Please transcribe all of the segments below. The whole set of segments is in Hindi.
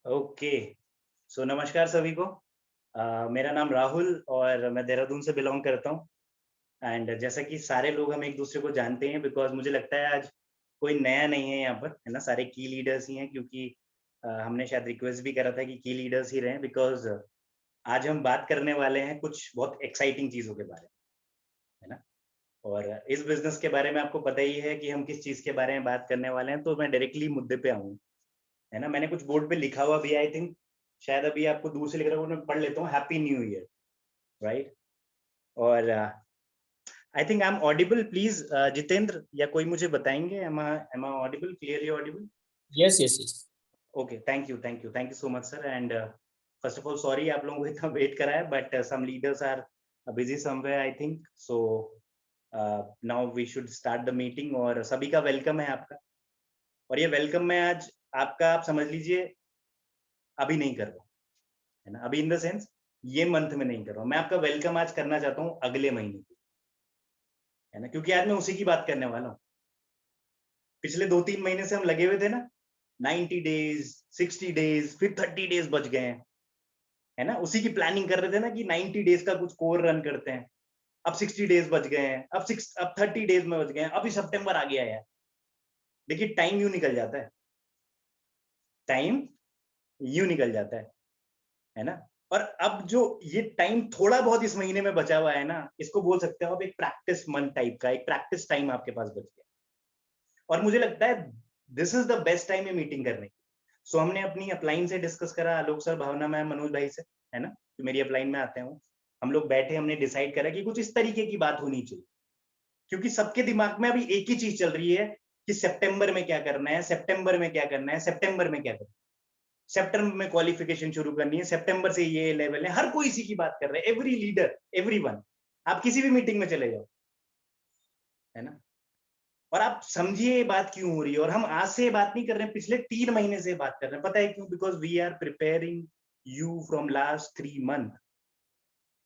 ओके। सो नमस्कार सभी को। मेरा नाम राहुल और मैं देहरादून से बिलोंग करता हूँ। एंड जैसा कि सारे लोग हम एक दूसरे को जानते हैं, बिकॉज मुझे लगता है आज कोई नया नहीं है यहाँ पर, है ना। सारे की लीडर्स ही हैं, क्योंकि हमने शायद रिक्वेस्ट भी करा था कि की लीडर्स ही रहें, बिकॉज आज हम बात करने वाले हैं कुछ बहुत एक्साइटिंग चीज़ों के बारे में, है ना। और इस बिजनेस के बारे में आपको पता ही है कि हम किस चीज़ के बारे में बात करने वाले हैं, तो मैं डायरेक्टली मुद्दे पे आऊँ, है ना। मैंने कुछ बोर्ड पे लिखा हुआ भी, आई थिंक शायद अभी आपको दूर से लिख रहा हूँ, मैं पढ़ लेता हूँ। Happy New Year, right. और I think I am audible, please Jitendra या कोई मुझे बताएंगे, am I audible, clearly audible? Yes yes yes. Okay, thank you so much sir. And first of all sorry आप लोगों को इतना वेट कराया, but some leaders are busy somewhere I think. So now we should start the meeting, और सभी का वेलकम है आपका। और ये वेलकम मैं आज आपका, आप समझ लीजिए, अभी नहीं कर रहा हूँ, है ना। अभी इन द सेंस ये मंथ में नहीं कर रहा हूँ, मैं आपका वेलकम आज करना चाहता हूँ अगले महीने की, है ना, क्योंकि आज मैं उसी की बात करने वाला हूँ। पिछले 2-3 महीने से हम लगे हुए थे ना, 90 डेज, 60 डेज, फिर 30 डेज बच गए हैं, है ना। उसी की प्लानिंग कर रहे थे ना कि 90 डेज का कुछ कोर रन करते हैं। अब 60 डेज बच गए हैं, अब 30 डेज में बच गए हैं, अभी सितंबर आ गया है। देखिए टाइम यूं निकल जाता है, टाइम यूं निकल जाता है ना। और अब जो ये टाइम थोड़ा बहुत इस महीने में बचा हुआ है ना, इसको बोल सकते हो आप एक प्रैक्टिस मंथ टाइप का, एक प्रैक्टिस टाइम आपके पास बच गया। और मुझे लगता है this is the best time है मीटिंग करने की। सो हमने अपनी अपलाइन से डिस्कस करा, आलोक सर, भावना मैम, मनोज भाई से, है ना, जो मेरी अपलाइन में आते हैं। हम लोग बैठे, हमने डिसाइड करा कि कुछ इस तरीके की बात होनी चाहिए, क्योंकि सबके दिमाग में अभी एक ही चीज चल रही है कि सितंबर में क्या करना है, सितंबर में क्या करना है, सितंबर में क्या करना है, सितंबर में क्वालिफिकेशन शुरू करनी है, सितंबर से ये लेवल है। हर कोई इसी की बात कर रहा है, एवरी लीडर, एवरीवन। आप किसी भी मीटिंग में चले जाओ, है ना। और आप समझिए ये बात क्यों हो रही है। और हम आज से बात नहीं कर रहे हैं, पिछले 3 महीने से बात कर रहे हैं। पता है क्यों? Because we are preparing you from last 3 month.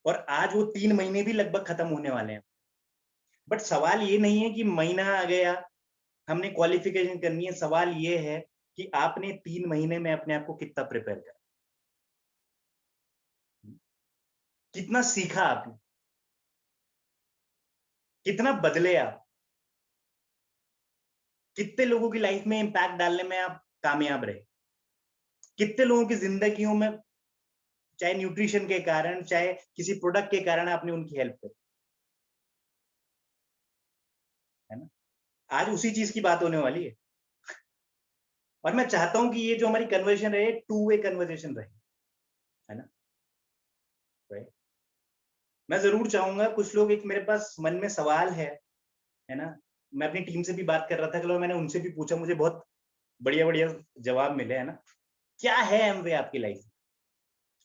और आज वो 3 महीने भी लगभग खत्म होने वाले हैं। बट सवाल ये नहीं है कि महीना आ गया, हमने क्वालिफिकेशन करनी है। सवाल ये है कि आपने 3 महीने में अपने आप को कितना प्रिपेयर करा, कितना सीखा आपने, कितना बदले आप, कितने लोगों की लाइफ में इंपैक्ट डालने में आप कामयाब रहे, कितने लोगों की जिंदगियों में, चाहे न्यूट्रिशन के कारण, चाहे किसी प्रोडक्ट के कारण, आपने उनकी हेल्प करी, है ना। आज उसी चीज की बात होने वाली है। और मैं चाहता हूं कि ये जो हमारी कन्वर्सेशन रहे, टू वे कन्वर्सेशन रहे, है ना। राइट। मैं जरूर चाहूंगा, कुछ लोग, एक मेरे पास मन में सवाल है ना। मैं अपनी टीम से भी बात कर रहा था, चलो मैंने उनसे भी पूछा, मुझे बहुत बढ़िया बढ़िया जवाब मिले, है ना। क्या है एमवे आपकी लाइफ में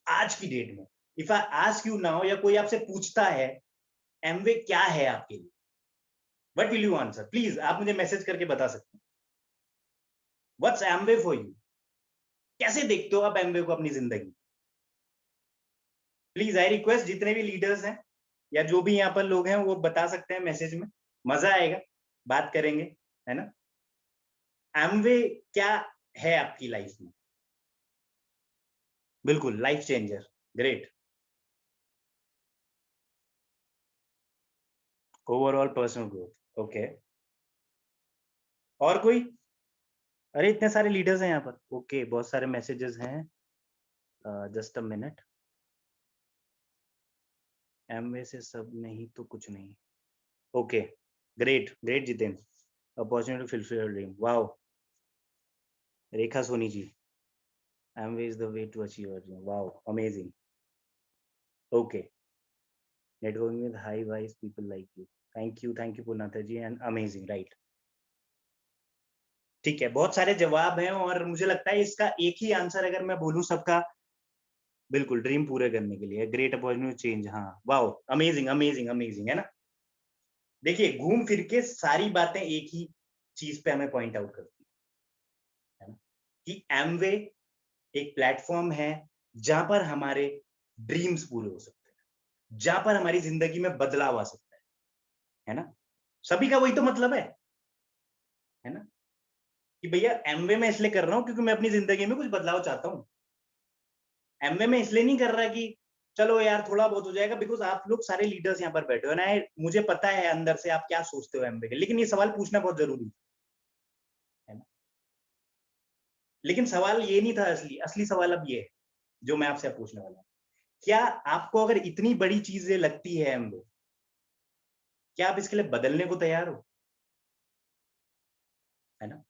आज की डेट में? If I ask you now, या कोई आपसे पूछता है एमवे क्या है आपके लिए, what will you answer? Please आप मुझे मैसेज करके बता सकते हैं। What's Amway for you? कैसे देखते हो आप एमवे को अपनी जिंदगी? प्लीज आई रिक्वेस्ट, जितने भी लीडर्स हैं या जो भी यहाँ पर लोग हैं, वो बता सकते हैं मैसेज में। मजा आएगा, बात करेंगे, है ना। एमवे क्या है आपकी लाइफ में? बिल्कुल life changer, great. Overall personal growth, okay. और कोई? अरे इतने सारे लीडर्स हैं यहाँ पर, ओके, बहुत सारे मैसेजेस हैं। Just a minute. एमवे से सब नहीं तो कुछ नहीं, okay. Great great Jitendra, opportunity to fulfil your dream, wow. Rekha Soni ji, Amway is the way to achieve your dream, wow, amazing, okay. Networking with high wise people like you, thank you Purnatha ji, and amazing, right. ठीक है, बहुत सारे जवाब हैं, और मुझे लगता है इसका एक ही आंसर अगर मैं बोलूं सबका, बिल्कुल ड्रीम पूरे करने के लिए, ग्रेट अपॉर्चुनिटी चेंज, हाँ, वाओ, अमेजिंग अमेजिंग अमेजिंग, है ना। देखिए घूम फिर के सारी बातें एक ही चीज पे हमें पॉइंट आउट करती है ना, कि एमवे एक प्लेटफॉर्म है जहां पर हमारे ड्रीम्स पूरे हो सकते हैं, जहां पर हमारी जिंदगी में बदलाव आ सकता है ना। सभी का वही तो मतलब है ना, कि भैया एमवे मैं इसलिए कर रहा हूं क्योंकि मैं अपनी जिंदगी में कुछ बदलाव चाहता हूं। एमवे में इसलिए नहीं कर रहा कि चलो यार थोड़ा बहुत हो जाएगा, बिकॉज आप लोग सारे लीडर्स यहाँ पर बैठे हो ना, मुझे पता है अंदर से आप क्या सोचते हो एमवे के, लेकिन ये सवाल पूछना बहुत जरूरी है ना। लेकिन सवाल ये नहीं था, असली असली सवाल अब ये है जो मैं आपसे पूछने वाला हूँ। क्या आपको अगर इतनी बड़ी चीजें लगती है एमवे, क्या आप इसके लिए बदलने को तैयार हो? है ना।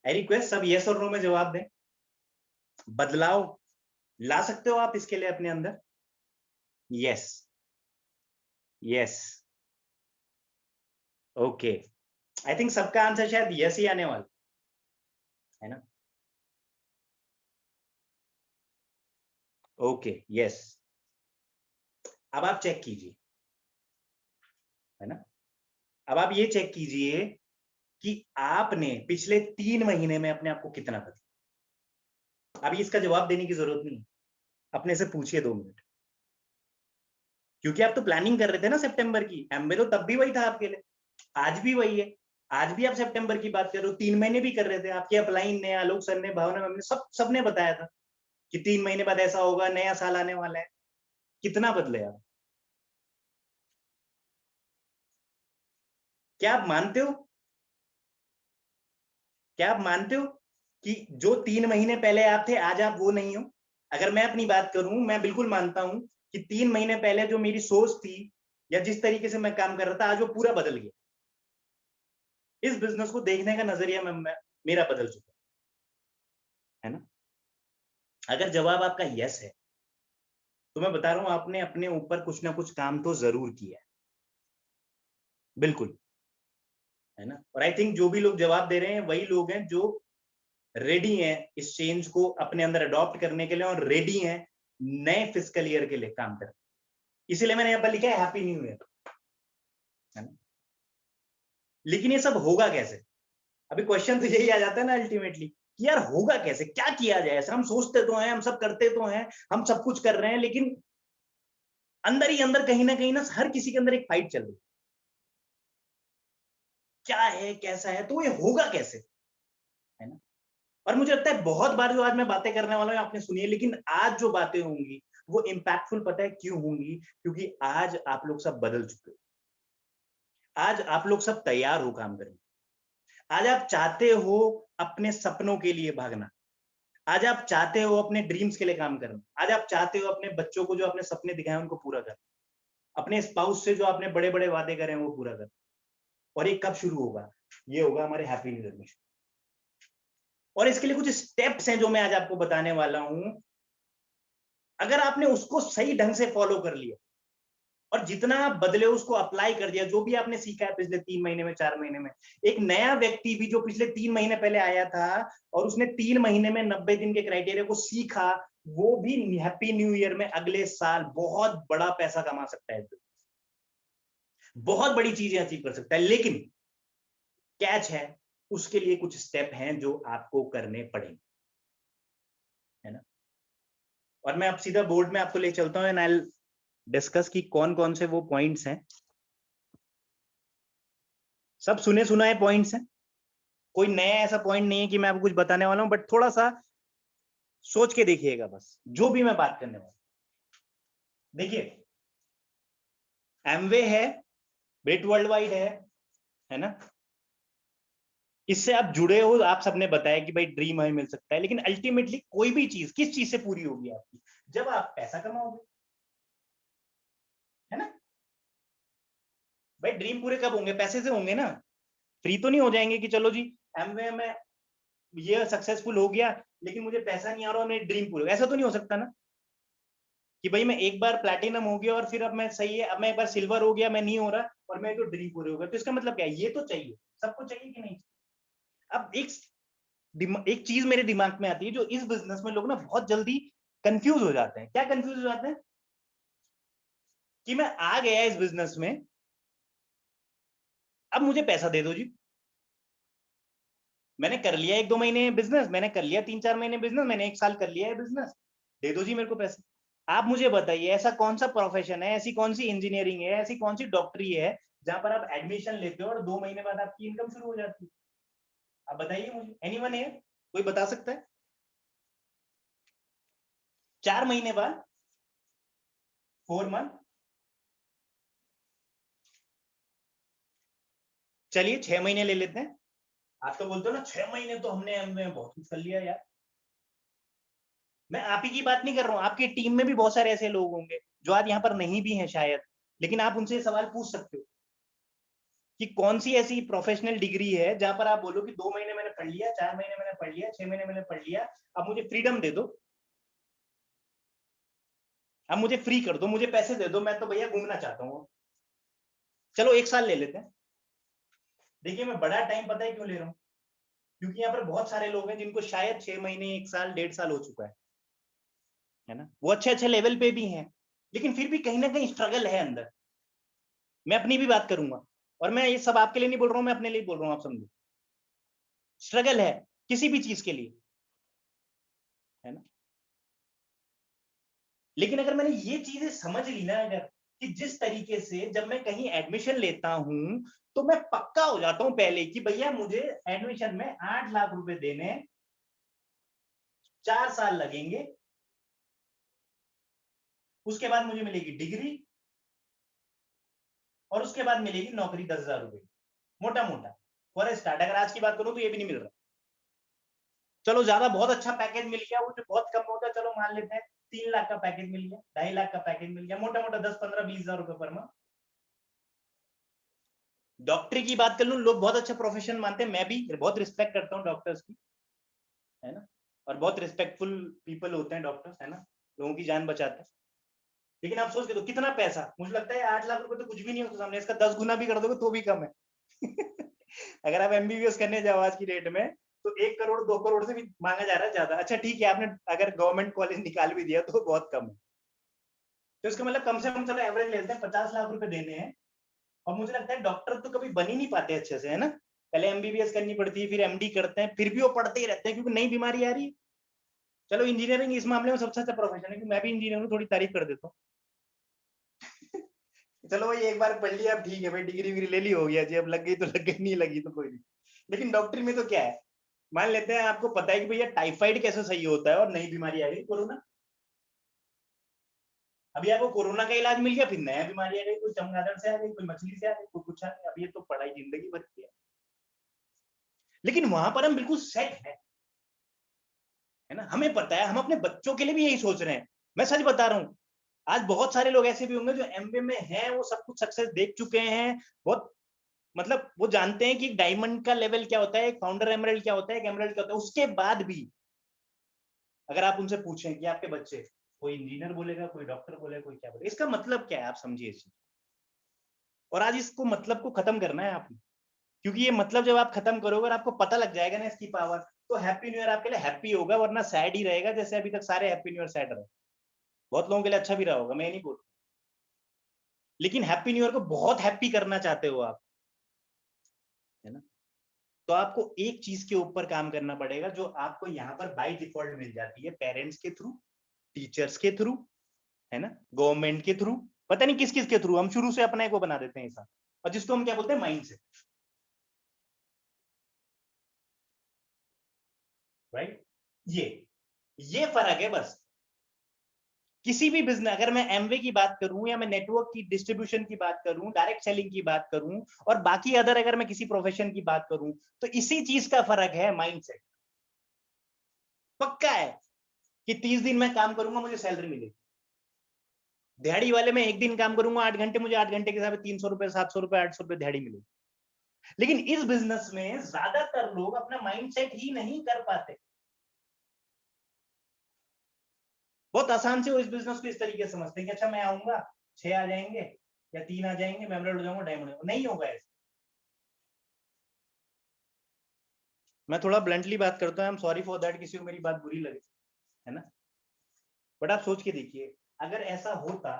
आई रिक्वेस्ट सब यस और नो में जवाब दें। बदलाव ला सकते हो आप इसके लिए अपने अंदर? Yes, yes, okay. I think सबका आंसर शायद यस ही आने वाला है ना। Okay, yes. अब आप चेक कीजिए, है ना। अब आप ये चेक कीजिए कि आपने पिछले 3 महीने में अपने आप को कितना बदला। अभी इसका जवाब देने की जरूरत नहीं, अपने से पूछिए 2 मिनट, क्योंकि आप तो प्लानिंग कर रहे थे ना सितंबर की। एमबे तो तब भी वही था आपके लिए, आज भी वही है। आज भी आप सितंबर की बात कर रहे हो, 3 महीने भी कर रहे थे। आपके अपलाइन ने, आलोक सर ने, भावना मैम ने, सबने बताया था कि 3 महीने बाद ऐसा होगा, नया साल आने वाला है। कितना बदले आप? क्या आप मानते हो, क्या आप मानते हो कि जो 3 महीने पहले आप थे आज आप वो नहीं हो? अगर मैं अपनी बात करूं, मैं बिल्कुल मानता हूं कि 3 महीने पहले जो मेरी सोच थी या जिस तरीके से मैं काम कर रहा था, आज वो पूरा बदल गया। इस बिजनेस को देखने का नजरिया मेरा बदल चुका है ना। अगर जवाब आपका यस है, तो मैं बता रहा हूं आपने अपने ऊपर कुछ ना कुछ काम तो जरूर किया है, बिल्कुल, है ना। और आई थिंक जो भी लोग जवाब दे रहे हैं वही लोग हैं जो रेडी हैं इस चेंज को अपने अंदर अडॉप्ट करने के लिए, और रेडी हैं नए फिजिकल ईयर के लिए काम करने। इसीलिए मैंने यहाँ पर लिखा है हैप्पी न्यू ईयर, है ना। लेकिन ये सब होगा कैसे? अभी क्वेश्चन तो यही आ जाता है ना अल्टीमेटली कि यार होगा कैसे, क्या किया जाए? ऐसा हम सोचते तो हैं, हम सब करते तो हैं, हम सब कुछ कर रहे हैं, लेकिन अंदर ही अंदर कहीं ना हर किसी के अंदर एक फाइट चल रही है, क्या है, कैसा है, तो ये होगा कैसे, है ना। और मुझे लगता है बहुत बार जो आज मैं बातें करने वाला हूं आपने सुनी है, लेकिन आज जो बातें होंगी वो इम्पैक्टफुल पता है क्यों होंगी? क्योंकि आज आप लोग सब बदल चुके हो, आज आप लोग सब तैयार हो काम करने। आज आप चाहते हो अपने सपनों के लिए भागना, आज आप चाहते हो अपने ड्रीम्स के लिए काम करना, आज आप चाहते हो अपने बच्चों को जो अपने सपने दिखाए उनको पूरा करना, अपने स्पाउस से जो आपने बड़े बड़े वादे करे हैं वो पूरा करना। और ये कब शुरू होगा? ये होगा हमारे हैप्पी न्यू ईयर में। और इसके लिए कुछ स्टेप्स हैं जो मैं आज आपको बताने वाला हूं। अगर आपने उसको सही ढंग से फॉलो कर लिया और जितना आप बदले उसको अप्लाई कर दिया, जो भी आपने सीखा है पिछले 3 महीने में, 4 महीने में, एक नया व्यक्ति भी जो पिछले 3 महीने पहले आया था और उसने 3 महीने में 90 दिन के क्राइटेरिया को सीखा, वो भी हैप्पी न्यू ईयर में अगले साल बहुत बड़ा पैसा कमा सकता है, बहुत बड़ी चीजें अचीव कर सकता है। लेकिन कैच है, उसके लिए कुछ स्टेप हैं जो आपको करने पड़ेंगे, है ना। और मैं अब सीधा बोर्ड में आपको ले चलता हूँ एंड आई विल डिस्कस कि कौन कौन से वो पॉइंट्स हैं। सब सुने सुनाए पॉइंट्स हैं, कोई नया ऐसा पॉइंट नहीं है कि मैं आपको कुछ बताने वाला हूं, बट थोड़ा सा सोच के देखिएगा बस जो भी मैं बात करने वाला। देखिए, एमवे है, ब्रिट वर्ल्ड वाइड है ना। इससे आप जुड़े हो, आप सबने बताया कि भाई ड्रीम हमें मिल सकता है, लेकिन अल्टीमेटली कोई भी चीज किस चीज से पूरी होगी आपकी? जब आप पैसा कमाओगे, है ना। भाई ड्रीम पूरे कब होंगे? पैसे से होंगे ना। फ्री तो नहीं हो जाएंगे कि चलो जी एमवे में ये सक्सेसफुल हो गया लेकिन मुझे पैसा नहीं आ रहा और मेरी ड्रीम पूरी, ऐसा तो नहीं हो सकता ना कि भाई मैं एक बार प्लैटिनम हो गया और फिर अब मैं सही है, अब मैं एक बार सिल्वर हो गया, मैं नहीं हो रहा और मैं तो ड्रीम पूरे हो गया। तो इसका मतलब क्या है? ये तो चाहिए, सबको चाहिए कि नहीं? अब एक चीज मेरे दिमाग में आती है, जो इस बिजनेस में लोग ना बहुत जल्दी कंफ्यूज हो जाते हैं। क्या कंफ्यूज हो जाते हैं? कि मैं आ गया इस बिजनेस में, अब मुझे पैसा दे दो जी। मैंने कर लिया 1-2 महीने बिजनेस, मैंने कर लिया 3-4 महीने बिजनेस, मैंने 1 साल कर लिया है बिजनेस, दे दो जी मेरे को पैसे। आप मुझे बताइए ऐसा कौन सा प्रोफेशन है, ऐसी कौन सी इंजीनियरिंग है, ऐसी कौन सी डॉक्टरी है जहां पर आप एडमिशन लेते हो और 2 महीने बाद आपकी इनकम शुरू हो जाती है? आप बताइए मुझे, एनीवन है? कोई बता सकता है? 4 महीने बाद 4 मंथ, चलिए 6 महीने ले लेते हैं। आप तो बोलते हो ना 6 महीने तो हमने बहुत कुछ कर लिया यार। मैं आप ही की बात नहीं कर रहा हूं, आपकी टीम में भी बहुत सारे ऐसे लोग होंगे जो आज यहाँ पर नहीं भी हैं शायद, लेकिन आप उनसे सवाल पूछ सकते हो कि कौन सी ऐसी प्रोफेशनल डिग्री है जहां पर आप बोलो कि 2 महीने मैंने पढ़ लिया, 4 महीने मैंने पढ़ लिया, 6 महीने मैंने पढ़ लिया, अब मुझे फ्रीडम दे दो, अब मुझे फ्री कर दो, मुझे पैसे दे दो, मैं तो भैया घूमना चाहता हूँ। चलो 1 साल ले लेते हैं। देखिए मैं बड़ा टाइम पता है क्यों ले रहा हूँ, क्योंकि यहाँ पर बहुत सारे लोग हैं जिनको शायद 6 महीने, 1 साल, 1.5 साल हो चुका है ना, वो अच्छे अच्छे लेवल पे भी हैं, लेकिन फिर भी कहीं ना कहीं स्ट्रगल है अंदर। मैं अपनी भी बात करूंगा, और मैं ये सब आपके लिए नहीं बोल रहा हूँ, मैं अपने लिए बोल रहा हूँ, आप समझो। स्ट्रगल है किसी भी चीज के लिए, है ना। लेकिन अगर मैंने ये चीजें समझ ली ना, अगर कि जिस तरीके से जब मैं कहीं एडमिशन लेता हूं तो मैं पक्का हो जाता हूं पहले कि भैया मुझे एडमिशन में 8 लाख रुपए देने, 4 साल लगेंगे, उसके बाद मुझे मिलेगी डिग्री, और उसके बाद मिलेगी नौकरी 10,000 रुपए, मोटा मोटा फॉर स्टार्ट। अगर आज की बात करूं तो ये भी नहीं मिल रहा। चलो ज्यादा बहुत अच्छा पैकेज मिल गया, वो जो बहुत कम होता है, चलो मान लेते हैं 3 लाख का पैकेज मिल गया, 2.5 लाख का पैकेज मिल गया, मोटा मोटा 10, 15, 20 हजार रुपए पर मंथ। डॉक्टरी की बात कर लूं, लोग बहुत अच्छा प्रोफेशन मानते हैं, मैं भी बहुत रिस्पेक्ट करता हूँ डॉक्टर्स की, है ना, और बहुत रिस्पेक्टफुल पीपल होते हैं डॉक्टर्स, है ना, लोगों की जान बचाते हैं। लेकिन आप सोच के तो कितना पैसा, मुझे लगता है 8 लाख रुपए तो कुछ भी नहीं होता सामने, इसका 10 गुना भी कर दोगे तो भी कम है। अगर आप एमबीबीएस करने जाओ आज की डेट में तो 1 करोड़ 2 करोड़ से भी मांगा जा रहा है ज्यादा। अच्छा ठीक है, आपने अगर गवर्नमेंट कॉलेज निकाल भी दिया तो बहुत कम है, तो इसका मतलब कम से कम चलो एवरेज लेते हैं 50 लाख रुपए देने हैं। और मुझे लगता है डॉक्टर तो कभी बन ही नहीं पाते अच्छे से, है ना, पहले एमबीबीएस करनी पड़ती है, फिर एमडी करते हैं, फिर भी वो पढ़ते ही रहते हैं क्योंकि नई बीमारी आ रही है। चलो इंजीनियरिंग इस मामले में सबसे अच्छा प्रोफेशन है, कि मैं भी इंजीनियर हूँ, थोड़ी तारीफ कर देता हूँ। चलो भाई एक बार पढ़ लिया, अब ठीक है भाई, डिग्री विग्री ले ली, हो गया जी, अब लग गई तो लग गई, नहीं लगी तो कोई नहीं। लेकिन डॉक्टरी में तो क्या है, मान लेते हैं आपको पता है कि भैया टाइफाइड कैसे सही होता है, और नई बीमारी आ गई कोरोना। अभी आपको कोरोना का इलाज मिल गया, फिर नया बीमारी आ गई, कोई चमगादड़ से आ गई, कोई मछली से आ गई, कोई कुछ आ गई, अब ये तो पढ़ाई जिंदगी भर की है। लेकिन वहां पर हम बिल्कुल सेट है ना, हमें पता है, हम अपने बच्चों के लिए भी यही सोच रहे हैं। मैं सच बता रहा हूँ, आज बहुत सारे लोग ऐसे भी होंगे जो एमबीए में हैं, वो सब कुछ सक्सेस देख चुके हैं, बहुत मतलब वो जानते हैं कि डायमंड का लेवल क्या होता है, एक फाउंडर एमराल्ड क्या होता है, एक एमराल्ड क्या होता है। उसके बाद भी अगर आप उनसे पूछें कि आपके बच्चे, कोई इंजीनियर बोलेगा, कोई डॉक्टर बोलेगा, कोई क्या बोलेगा, इसका मतलब क्या है, आप समझिए इस चीज। और आज इसको मतलब को खत्म करना है आपने, क्योंकि ये मतलब जब आप खत्म करोगे और आपको पता लग जाएगा ना इसकी पावर, तो हैप्पी न्यू ईयर आपके लिए हैप्पी होगा, वरना सैड ही रहेगा, जैसे अभी तक सारे हैप्पी न्यू ईयर सैड रहे। बहुत लोगों के लिए अच्छा भी रहा होगा, मैं नहीं बोल, लेकिन हैप्पी न्यू ईयर को बहुत हैप्पी करना चाहते हो आप, है ना, तो आपको एक चीज के ऊपर काम करना पड़ेगा जो आपको यहाँ पर बाय डिफॉल्ट मिल जाती है, पेरेंट्स के थ्रू, टीचर्स के थ्रू, है ना, गवर्नमेंट के थ्रू, पता नहीं किस किस के थ्रू, हम शुरू से अपने को बना देते हैं ऐसा, और जिसको हम क्या बोलते हैं, माइंड से, राइट। ये फर्क है बस। किसी भी बिजनेस, अगर मैं एमवे की बात करूं, या मैं नेटवर्क की डिस्ट्रीब्यूशन की बात करूं, डायरेक्ट सेलिंग की बात करूं, और बाकी अदर अगर मैं किसी प्रोफेशन की बात करूं, तो इसी चीज का फर्क है, माइंडसेट। पक्का है कि 30 दिन मैं काम करूंगा मुझे सैलरी मिलेगी, दिहाड़ी वाले में एक दिन काम करूंगा 8 घंटे, मुझे 8 घंटे के हिसाब से 300 रुपए, 700 रुपए, 800 रुपए दिहाड़ी मिलेगी। लेकिन इस बिजनेस में ज्यादातर लोग अपना माइंडसेट ही नहीं कर पाते। बहुत आसान से वो इस बिजनेस को इस तरीके से समझते हैं कि अच्छा मैं आऊंगा, 6 आ जाएंगे या 3 आ जाएंगे, मैं एमराल्ड हो जाऊंगा, डायमंड नहीं होगा ऐसे। मैं थोड़ा ब्लंटली बात करता हूँ, I am sorry for that, किसी को मेरी बात बुरी लगे, है ना, बट आप सोच के देखिए, अगर ऐसा होता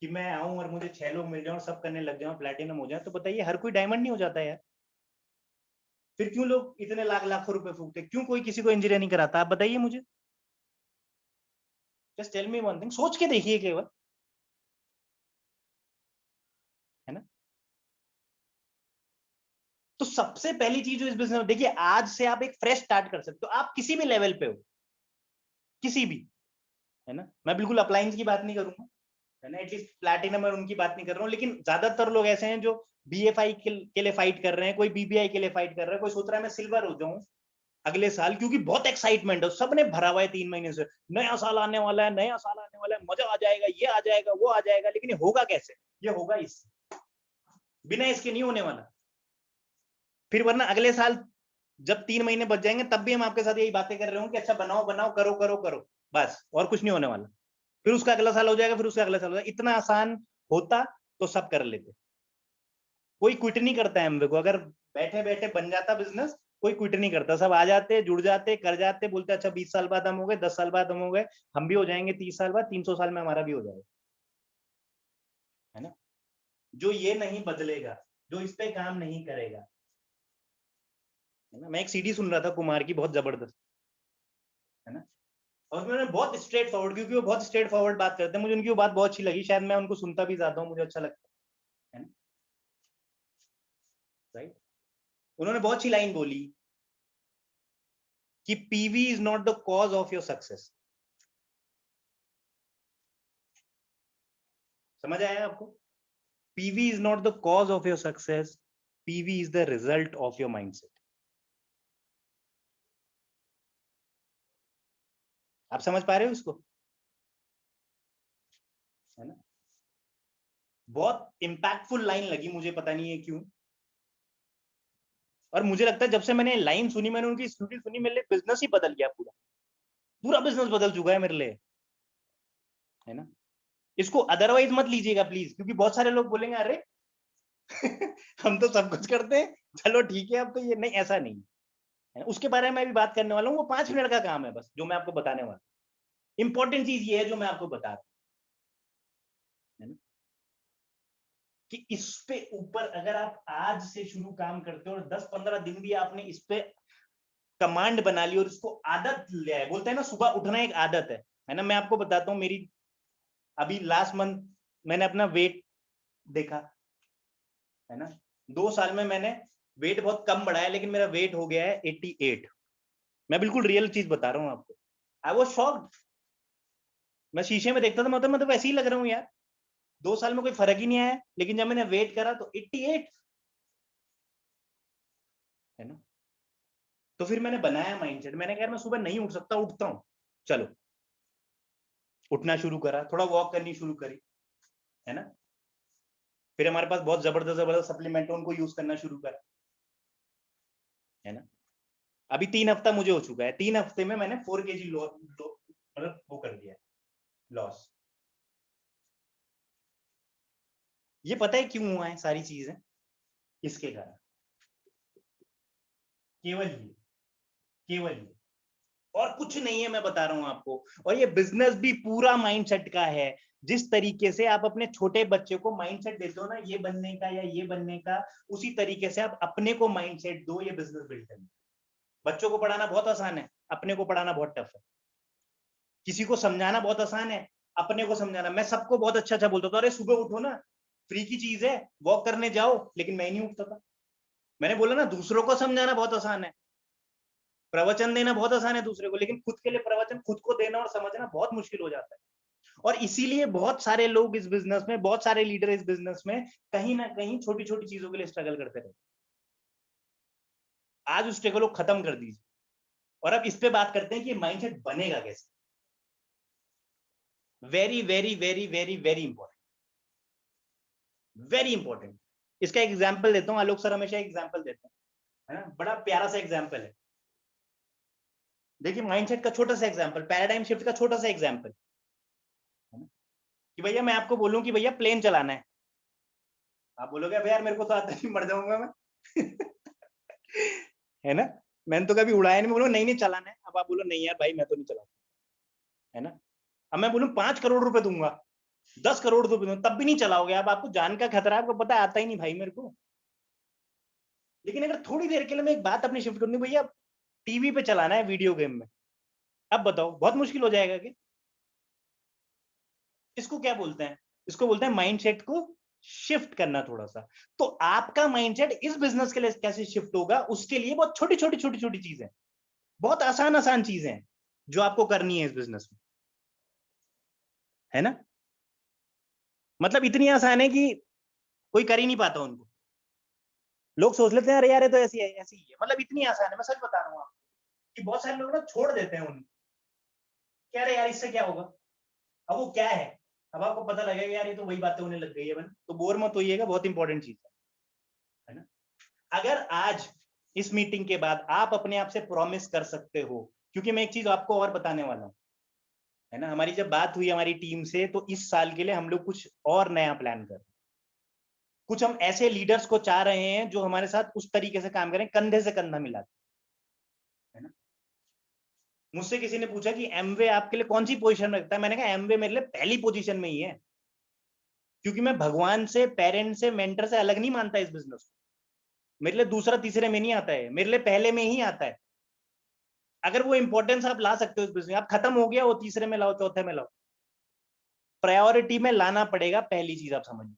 कि मैं आऊं और मुझे 6 लोग मिल जाए, सब करने लग जाए, प्लेटिनम हो जाए, तो बताइए हर कोई डायमंड नहीं हो जाता यार। फिर क्यों लोग इतने लाख लाखों रुपए फूकते, क्यों कोई किसी को इंजीनियर नहीं कराता, आप बताइए मुझे। Just tell me one thing, सोच के देखिए केवल, है ना। तो सबसे पहली चीज जो इस बिजनेस में देखिए, आज से आप एक फ्रेश स्टार्ट कर सकते हो, आप किसी भी लेवल पे हो, किसी भी, है ना। मैं बिल्कुल अप्लायंस की बात नहीं करूंगा, है ना, एटलीस्ट प्लैटिनम और उनकी बात नहीं कर रहा हूँ, लेकिन ज्यादातर लोग ऐसे हैं जो BFI के लिए फाइट कर रहे हैं, कोई BBI के लिए फाइट कर रहा है, कोई सोच रहा है मैं सिल्वर हो जाऊं अगले साल, क्योंकि बहुत एक्साइटमेंट है, सबने भरा हुआ है 3 महीने से, नया साल आने वाला है, नया साल आने वाला है, मजा आ जाएगा, ये आ जाएगा, वो आ जाएगा, लेकिन ये होगा कैसे? ये होगा इससे, बिना इसके नहीं होने वाला। फिर वरना अगले साल जब 3 महीने बच जाएंगे तब भी हम आपके साथ यही बातें कर रहे हो कि अच्छा बनाओ बनाओ, करो करो करो, बस और कुछ नहीं होने वाला। फिर उसका अगला साल हो जाएगा, फिर उसका अगला साल हो जाएगा। इतना आसान होता तो सब कर लेते। कोई क्विट नहीं करता है एमवे को, अगर बैठे बैठे बन जाता बिजनेस, कोई क्विट नहीं करता, सब आ जाते, जुड़ जाते, कर जाते, बोलते अच्छा 20 साल बाद हम हो गए, 10 साल बाद हम हो गए, हम भी हो जाएंगे 30 साल बाद, 300 साल में हमारा भी हो जाएगा, है ना। जो ये नहीं बदलेगा, जो इस पे काम नहीं करेगा, है ना। मैं एक CD सुन रहा था कुमार की, बहुत जबरदस्त, है ना, और मैंने बहुत स्ट्रेट फॉरवर्ड, क्योंकि वो बहुत स्ट्रेट फॉरवर्ड बात करते हैं, मुझे उनकी वो बात बहुत अच्छी लगी, शायद मैं उनको सुनता भी ज्यादा हूँ, मुझे अच्छा लगता है ना, राइट। उन्होंने बहुत अच्छी लाइन बोली कि PV is not the cause of your success. समझ आया आपको? PV is not the cause of your success. PV is the result of your mindset. आप समझ पा रहे हो इसको? है ना। बहुत इंपैक्टफुल लाइन लगी मुझे, पता नहीं है क्यों, और मुझे लगता है जब से मैंने लाइन सुनी, मैंने उनकी स्टोरी सुनी, मेरे लिए बिजनेस ही बदल गया, पूरा पूरा बिजनेस बदल चुका है मेरे लिए, है ना। इसको अदरवाइज मत लीजिएगा प्लीज, क्योंकि बहुत सारे लोग बोलेंगे अरे हम तो सब कुछ करते हैं, चलो ठीक है, अब तो ये नहीं, ऐसा नहीं है। उसके बारे में मैं भी बात करने वाला हूँ, वो 5 मिनट का काम है बस जो मैं आपको बताने वाला हूँ। इंपॉर्टेंट चीज ये है जो मैं आपको बता रहा हूँ, है ना, कि इस पे ऊपर अगर आप आज से शुरू काम करते हो और 10-15 दिन भी आपने इस पे कमांड बना ली और इसको आदत ले आए, बोलते हैं ना सुबह उठना एक आदत है ना। मैं आपको बताता हूँ, मेरी अभी लास्ट मंथ मैंने अपना वेट देखा, है ना, 2 साल में मैंने वेट बहुत कम बढ़ाया, लेकिन मेरा वेट हो गया है 88। मैं बिल्कुल रियल चीज बता रहा हूँ आपको। I was shocked. मैं शीशे में देखता था, मतलब वैसे ही लग रहा हूँ यार, 2 साल में कोई फर्क ही नहीं आया, लेकिन जब मैंने वेट करा तो 88, है ना। तो फिर मैंने बनाया माइंडसेट, मैंने कहा मैं सुबह नहीं उठ सकता, उठता हूँ, चलो उठना शुरू करा, थोड़ा वॉक करनी शुरू करी, है ना। फिर हमारे पास बहुत जबरदस्त जबरदस्त सप्लीमेंट उनको यूज करना शुरू करा, है ना। अभी 3 हफ्ता मुझे हो चुका है, 3 हफ्ते में मैंने 4 kg मतलब वो कर दिया, लॉस। ये पता है क्यों हुआ है सारी चीजें? इसके कारण, केवल ये, केवल ये, और कुछ नहीं है, मैं बता रहा हूं आपको। और ये बिजनेस भी पूरा माइंडसेट का है। जिस तरीके से आप अपने छोटे बच्चे को माइंडसेट देते हो ना, ये बनने का या ये बनने का, उसी तरीके से आप अपने को माइंडसेट दो ये बिजनेस बिल्ड करने। बच्चों को पढ़ाना बहुत आसान है, अपने को पढ़ाना बहुत टफ है। किसी को समझाना बहुत आसान है, अपने को समझाना। मैं सबको बहुत अच्छा अच्छा बोलता था, अरे सुबह उठो ना, फ्री की चीज है, वॉक करने जाओ, लेकिन मैं नहीं उठता था। मैंने बोला ना, दूसरों को समझाना बहुत आसान है, प्रवचन देना बहुत आसान है दूसरे को, लेकिन खुद के लिए प्रवचन खुद को देना और समझना बहुत मुश्किल हो जाता है। और इसीलिए बहुत सारे लोग इस बिजनेस में, बहुत सारे लीडर इस बिजनेस में कहीं ना कहीं छोटी छोटी चीजों के लिए स्ट्रगल करते रहते। आज उस स्ट्रगल को खत्म कर दीजिए, और अब इस पे बात करते हैं कि माइंडसेट बनेगा कैसे। Very very very very very important, very important. इसका एग्जाम्पल देता हूँ, आलोक सर हमेशा एग्जाम्पल देते हैं, है ना, बड़ा प्यारा सा एग्जाम्पल है। देखिए माइंडसेट का छोटा सा एग्जाम्पल, पैराडाइम शिफ्ट का छोटा सा एग्जाम्पल, है ना, कि भैया मैं आपको बोलूं कि भैया प्लेन चलाना है, आप बोलोगे भैया यार मेरे को तो आता नहीं, मर जाऊंगा मैं है ना। मैंने तो कभी उड़ाया नहीं, बोलो नहीं नहीं चलाना है, अब आप बोलो नहीं यार भाई मैं तो नहीं चलाता, है ना। अब मैं बोलूं 5 करोड़ रुपए दूंगा, 10 करोड़ रुपए दूंगा, तब भी नहीं चलाओगे आप, आपको जान का खतरा है, आपको पता आता ही नहीं भाई मेरे को। लेकिन अगर थोड़ी देर के लिए मैं एक बात अपनी शिफ्ट करूंगी, भैया टीवी पे चलाना है वीडियो गेम में, अब बताओ बहुत मुश्किल हो जाएगा कि? इसको क्या बोलते हैं? इसको बोलते हैं माइंडसेट को शिफ्ट करना थोड़ा सा। तो आपका माइंडसेट इस बिजनेस के लिए कैसे शिफ्ट होगा, उसके लिए बहुत छोटी छोटी छोटी छोटी चीजें, बहुत आसान आसान चीजें हैं जो आपको करनी है इस बिजनेस में। है ना। मतलब इतनी आसान है कि कोई कर ही नहीं पाता उनको। लोग सोच लेते हैं अरे यार ये तो ऐसी है, ऐसी ही है। मतलब इतनी आसान है, मैं सच बता रहा हूँ आपको कि बहुत सारे लोग ना छोड़ देते हैं उनको, कह रहे यार इससे क्या होगा। अब वो क्या है, अब आपको पता लगेगा यार ये तो वही बातें होने लग गई है बन, तो बोर मत होइएगा, बहुत इंपॉर्टेंट चीज है ना। अगर आज इस मीटिंग के बाद आप अपने आप से प्रॉमिस कर सकते हो, क्योंकि मैं एक चीज आपको और बताने वाला हूँ, है ना। हमारी जब बात हुई हमारी टीम से, तो इस साल के लिए हम लोग कुछ और नया प्लान कर रहे हैं। कुछ हम ऐसे लीडर्स को चाह रहे हैं जो हमारे साथ उस तरीके से काम करें, कंधे से कंधा मिला के, है ना। मुझसे किसी ने पूछा कि एमवे आपके लिए कौन सी पोजीशन में रखता है, मैंने कहा एमवे मेरे लिए पहली पोजीशन में ही है, क्योंकि मैं भगवान से, पेरेंट से, मेंटर से अलग नहीं मानता इस बिजनेस को। मेरे लिए दूसरा तीसरे में नहीं आता है, मेरे लिए पहले में ही आता है। अगर वो इंपॉर्टेंस आप ला सकते हो इस बिजनेस, आप खत्म हो गया वो तीसरे में लाओ, चौथे में लाओ, प्रायोरिटी में लाना पड़ेगा, पहली चीज आप समझ।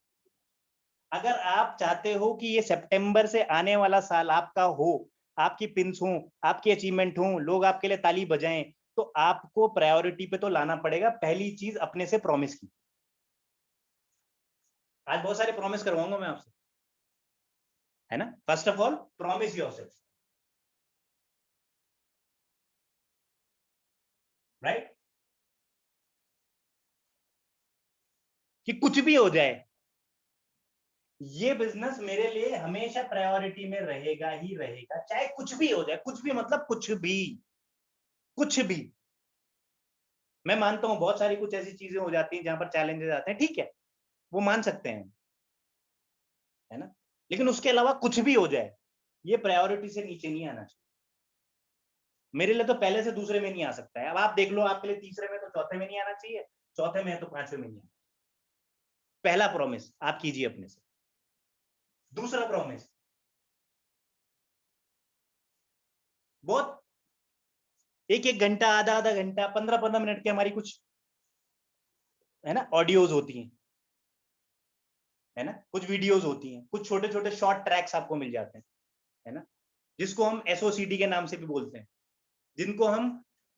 अगर आप चाहते हो कि ये सितंबर से आने वाला साल आपका हो, आपकी पिंस हो, आपकी अचीवमेंट हो, लोग आपके लिए ताली बजाएं, तो आपको प्रायोरिटी पे तो लाना पड़ेगा। पहली चीज अपने से प्रॉमिस की। आज बहुत सारे प्रॉमिस करवाऊंगा मैं आपसे, है ना। First of all promise yourself, right, कि कुछ भी हो जाए ये बिजनेस मेरे लिए हमेशा प्रायोरिटी में रहेगा ही रहेगा, चाहे कुछ भी हो जाए। कुछ भी मतलब कुछ भी, कुछ भी। मैं मानता हूं बहुत सारी कुछ ऐसी चीजें हो जाती हैं जहां पर चैलेंजेस आते हैं, ठीक है, वो मान सकते हैं, है ना। लेकिन उसके अलावा कुछ भी हो जाए, ये प्रायोरिटी से नीचे नहीं आना चाहिए। मेरे लिए तो पहले से दूसरे में नहीं आ सकता है। अब आप देख लो, आपके लिए तीसरे में तो चौथे में नहीं आना चाहिए, चौथे में है तो पांचवें में नहीं आना। पहला प्रॉमिस आप कीजिए अपने से। दूसरा प्रॉमिस, बहुत एक एक घंटा, आधा आधा घंटा, 15-15 मिनट की हमारी कुछ, है ना, ऑडियोज होती हैं, है ना, कुछ वीडियोज होती हैं, कुछ छोटे छोटे शॉर्ट ट्रैक्स आपको मिल जाते हैं, है ना, जिसको हम एसओसीडी के नाम से भी बोलते हैं, जिनको हम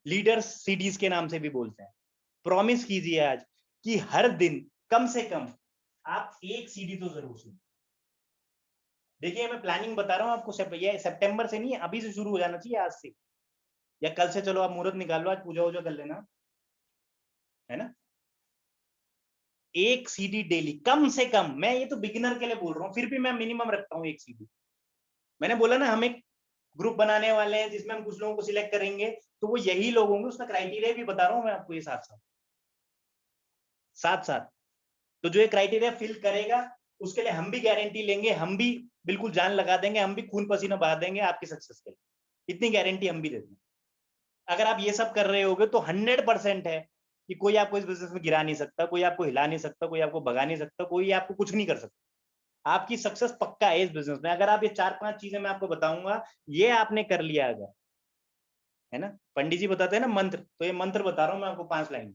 लीडर्स सीडीज के नाम से भी बोलते हैं। प्रॉमिस कीजिए आज कि हर दिन कम से कम आप एक सीडी तो जरूर सुनिए। देखिए मैं प्लानिंग बता रहा हूं आपको, ये सितंबर से नहीं, अभी से शुरू हो जाना चाहिए, आज से या कल से। चलो आप मुहूर्त निकाल लो, आज पूजा वूजा कर लेना, है ना। एक सीडी डेली कम से कम, मैं ये तो बिगिनर के लिए बोल रहा हूँ, फिर भी मैं मिनिमम रखता हूँ एक सीडी। मैंने बोला ना हम एक ग्रुप बनाने वाले हैं जिसमें हम कुछ लोगों को सिलेक्ट करेंगे, तो वो यही लोग होंगे। उसका क्राइटेरिया भी बता रहा हूँ मैं आपको, ये साथ साथ साथ साथ। तो जो ये क्राइटेरिया फिल करेगा उसके लिए हम भी गारंटी लेंगे, हम भी बिल्कुल जान लगा देंगे, हम भी खून पसीना बहा देंगे आपकी सक्सेस के लिए, इतनी गारंटी हम भी देते हैं। अगर आप ये सब कर रहे होगे तो 100% है कि कोई आपको इस बिजनेस में गिरा नहीं सकता, कोई आपको हिला नहीं सकता, कोई आपको भगा नहीं सकता, कोई आपको कुछ नहीं कर सकता। आपकी सक्सेस पक्का है इस बिजनेस में। अगर आप ये 4-5 चीजें मैं आपको बताऊंगा, ये आपने कर लिया अगर, है ना। पंडित जी बताते हैं ना मंत्र, तो ये मंत्र बता रहा हूं मैं आपको 5 लाइन,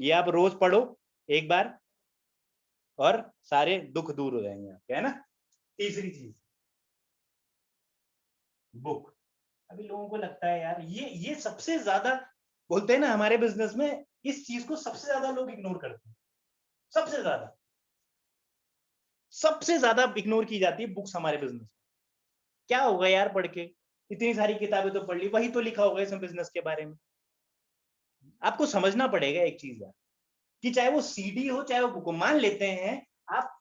ये आप रोज पढ़ो एक बार, और सारे दुख दूर हो जाएंगे आपके, है ना। तीसरी चीज, बुक। अभी लोगों को लगता है यार ये सबसे ज्यादा, बोलते हैं ना हमारे बिजनेस में इस चीज को सबसे ज्यादा लोग इग्नोर करते हैं। सबसे ज्यादा, सबसे ज्यादा इग्नोर की जाती है बुक्स हमारे बिजनेस में। क्या होगा यार पढ़ के, इतनी सारी किताबें तो पढ़ ली, वही तो लिखा होगा इसमें बिजनेस के बारे में। आपको समझना पड़ेगा एक चीज यार, कि चाहे वो सीडी हो चाहे वो बुक हो। मान लेते हैं आप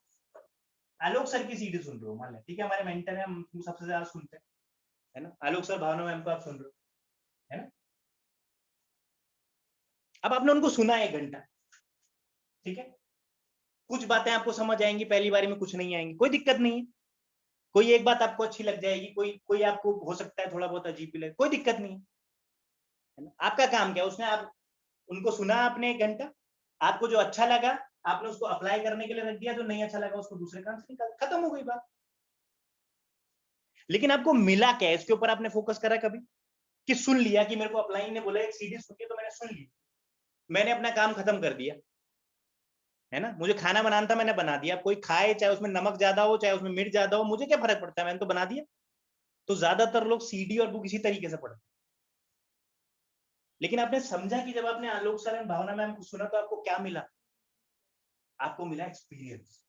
आलोक सर की सीडी सुन रहे हो, मान लें, ठीक है, हमारे मेंटर है, हम सबसे ज्यादा सुनते हैं, है ना, आलोक सर, भावना मैम को आप सुन रहे हो, है ना। अब आपने उनको सुना 1 घंटा, ठीक है, कुछ बातें आपको समझ आएंगी, पहली बारी में कुछ नहीं आएंगी, कोई दिक्कत नहीं है। कोई एक बात आपको अच्छी लग जाएगी, कोई कोई आपको हो सकता है थोड़ा बहुत अजीब भी लगे, कोई दिक्कत नहीं है ना। आपका काम क्या है उसमें, आप उनको सुना आपने 1 घंटा, आपको जो अच्छा लगा आपने उसको अप्लाई करने के लिए रख दिया, जो नहीं अच्छा लगा उसको दूसरे काम से निकाल, खत्म हो गई बात। लेकिन आपको मिला क्या, इसके ऊपर आपने फोकस करा कभी, कि सुन लिया, कि मेरे को अपलाइन ने बोला एक सीडी सुनिए तो मैंने सुन ली, मैंने अपना काम खत्म कर दिया, है ना। मुझे खाना बनाना था, मैंने बना दिया, कोई खाए चाहे उसमें नमक ज्यादा हो चाहे उसमें मिर्च ज्यादा हो, मुझे क्या फर्क पड़ता है, मैंने तो बना दिया। तो ज्यादातर लोग सीडी और बुक इसी तरीके से पढ़ते लेकिन आपने समझा कि जब आपने आलोक सर एंड भावना मैम को सुना तो आपको क्या मिला? आपको मिला एक्सपीरियंस।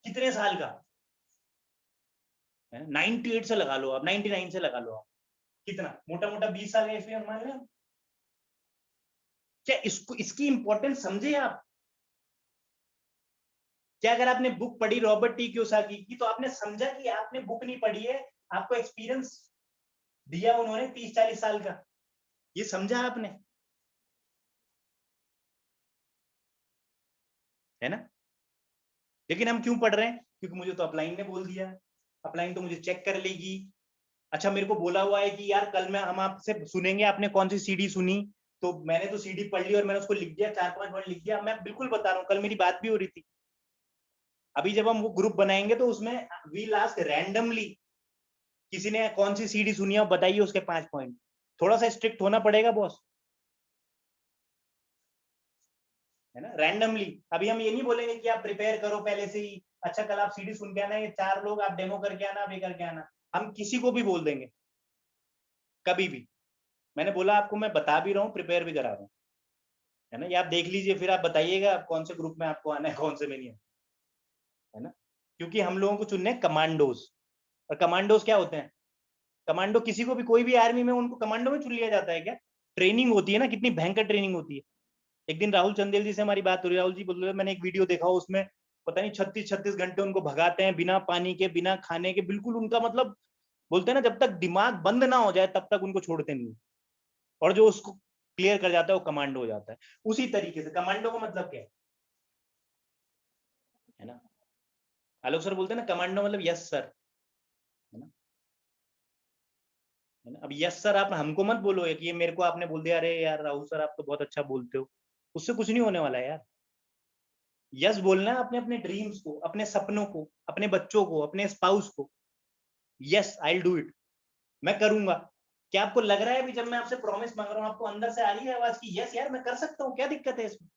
कितने साल का? 98 से लगा लो आप, 99 से लगा लो आप, कितना मोटा मोटा 20 साल का एक्सपीरियंस मान लें। क्या इसको, इसकी इंपॉर्टेंस समझे आप? क्या अगर आपने बुक पढ़ी रॉबर्ट टी कियोसाकी की तो आपने समझा कि आपने बुक नहीं पढ़ी है, आपको एक्सपीरियंस दिया उन्होंने 30-40 साल का, ये समझा आपने? है ना? लेकिन हम क्यों पढ़ रहे हैं? क्योंकि मुझे तो अपलाइन ने बोल दिया, अपलाइन तो मुझे चेक कर लेगी। अच्छा, मेरे को बोला हुआ है कि यार कल मैं हम आपसे सुनेंगे आपने कौन सी सीडी सुनी, तो मैंने तो सीडी पढ़ ली और मैंने उसको लिख दिया, 4-5 वर्ड लिख दिया। मैं बिल्कुल बता रहा हूँ, कल मेरी बात भी हो रही थी। अभी जब हम वो ग्रुप बनाएंगे तो उसमें वी लास्ट रैंडमली, किसी ने कौन सी सीडी सुनी है बताइए उसके 5 पॉइंट। थोड़ा सा स्ट्रिक्ट होना पड़ेगा बॉस, है ना? रैंडमली। अभी हम ये नहीं बोलेंगे कि आप प्रिपेयर करो पहले से ही, अच्छा कल आप सीडी सुन के आना, ये 4 लोग आप डेमो करके आना, आप ये करके आना। हम किसी को भी बोल देंगे कभी भी। मैंने बोला आपको, मैं बता भी रहा हूँ, प्रिपेयर भी करा रहा हूँ, है ना? ये आप देख लीजिए, फिर आप बताइएगा कौन से ग्रुप में आपको आना है, कौन से में नहीं, है ना? क्योंकि हम लोगों को चुनने कमांडोज। और कमांडोज क्या होते हैं? कमांडो किसी को भी, कोई भी आर्मी में उनको कमांडो में चुन लिया जाता है क्या? ट्रेनिंग होती है ना, कितनी भयंकर ट्रेनिंग होती है। एक दिन राहुल चंदेल जी से हमारी बात हो रही, राहुल जी बोल रहे मैंने एक वीडियो देखा, उसमें पता नहीं 36 घंटे उनको भगाते हैं बिना पानी के, बिना खाने के, बिल्कुल उनका मतलब, बोलते हैं ना, जब तक दिमाग बंद ना हो जाए तब तक उनको छोड़ते नहीं। और जो उसको क्लियर कर जाता है वो कमांडो हो जाता है। उसी तरीके से कमांडो का मतलब क्या है ना? आलोक सर बोलते हैं ना कमांडो मतलब यस सर, है ना? है ना? अब यस सर आप हमको मत बोलो कि ये मेरे को आपने बोल दिया, अरे यार राहुल सर आप तो बहुत अच्छा बोलते हो, उससे कुछ नहीं होने वाला है यार। यस बोलना है अपने अपने ड्रीम्स को, अपने सपनों को, अपने बच्चों को, अपने स्पाउस को। Yes I will do it, मैं करूंगा। क्या आपको लग रहा है अभी जब मैं आपसे प्रॉमिस मांग रहा हूं, आपको अंदर से आ रही है आवाज की यस यार मैं कर सकता हूँ, क्या दिक्कत है इसमें?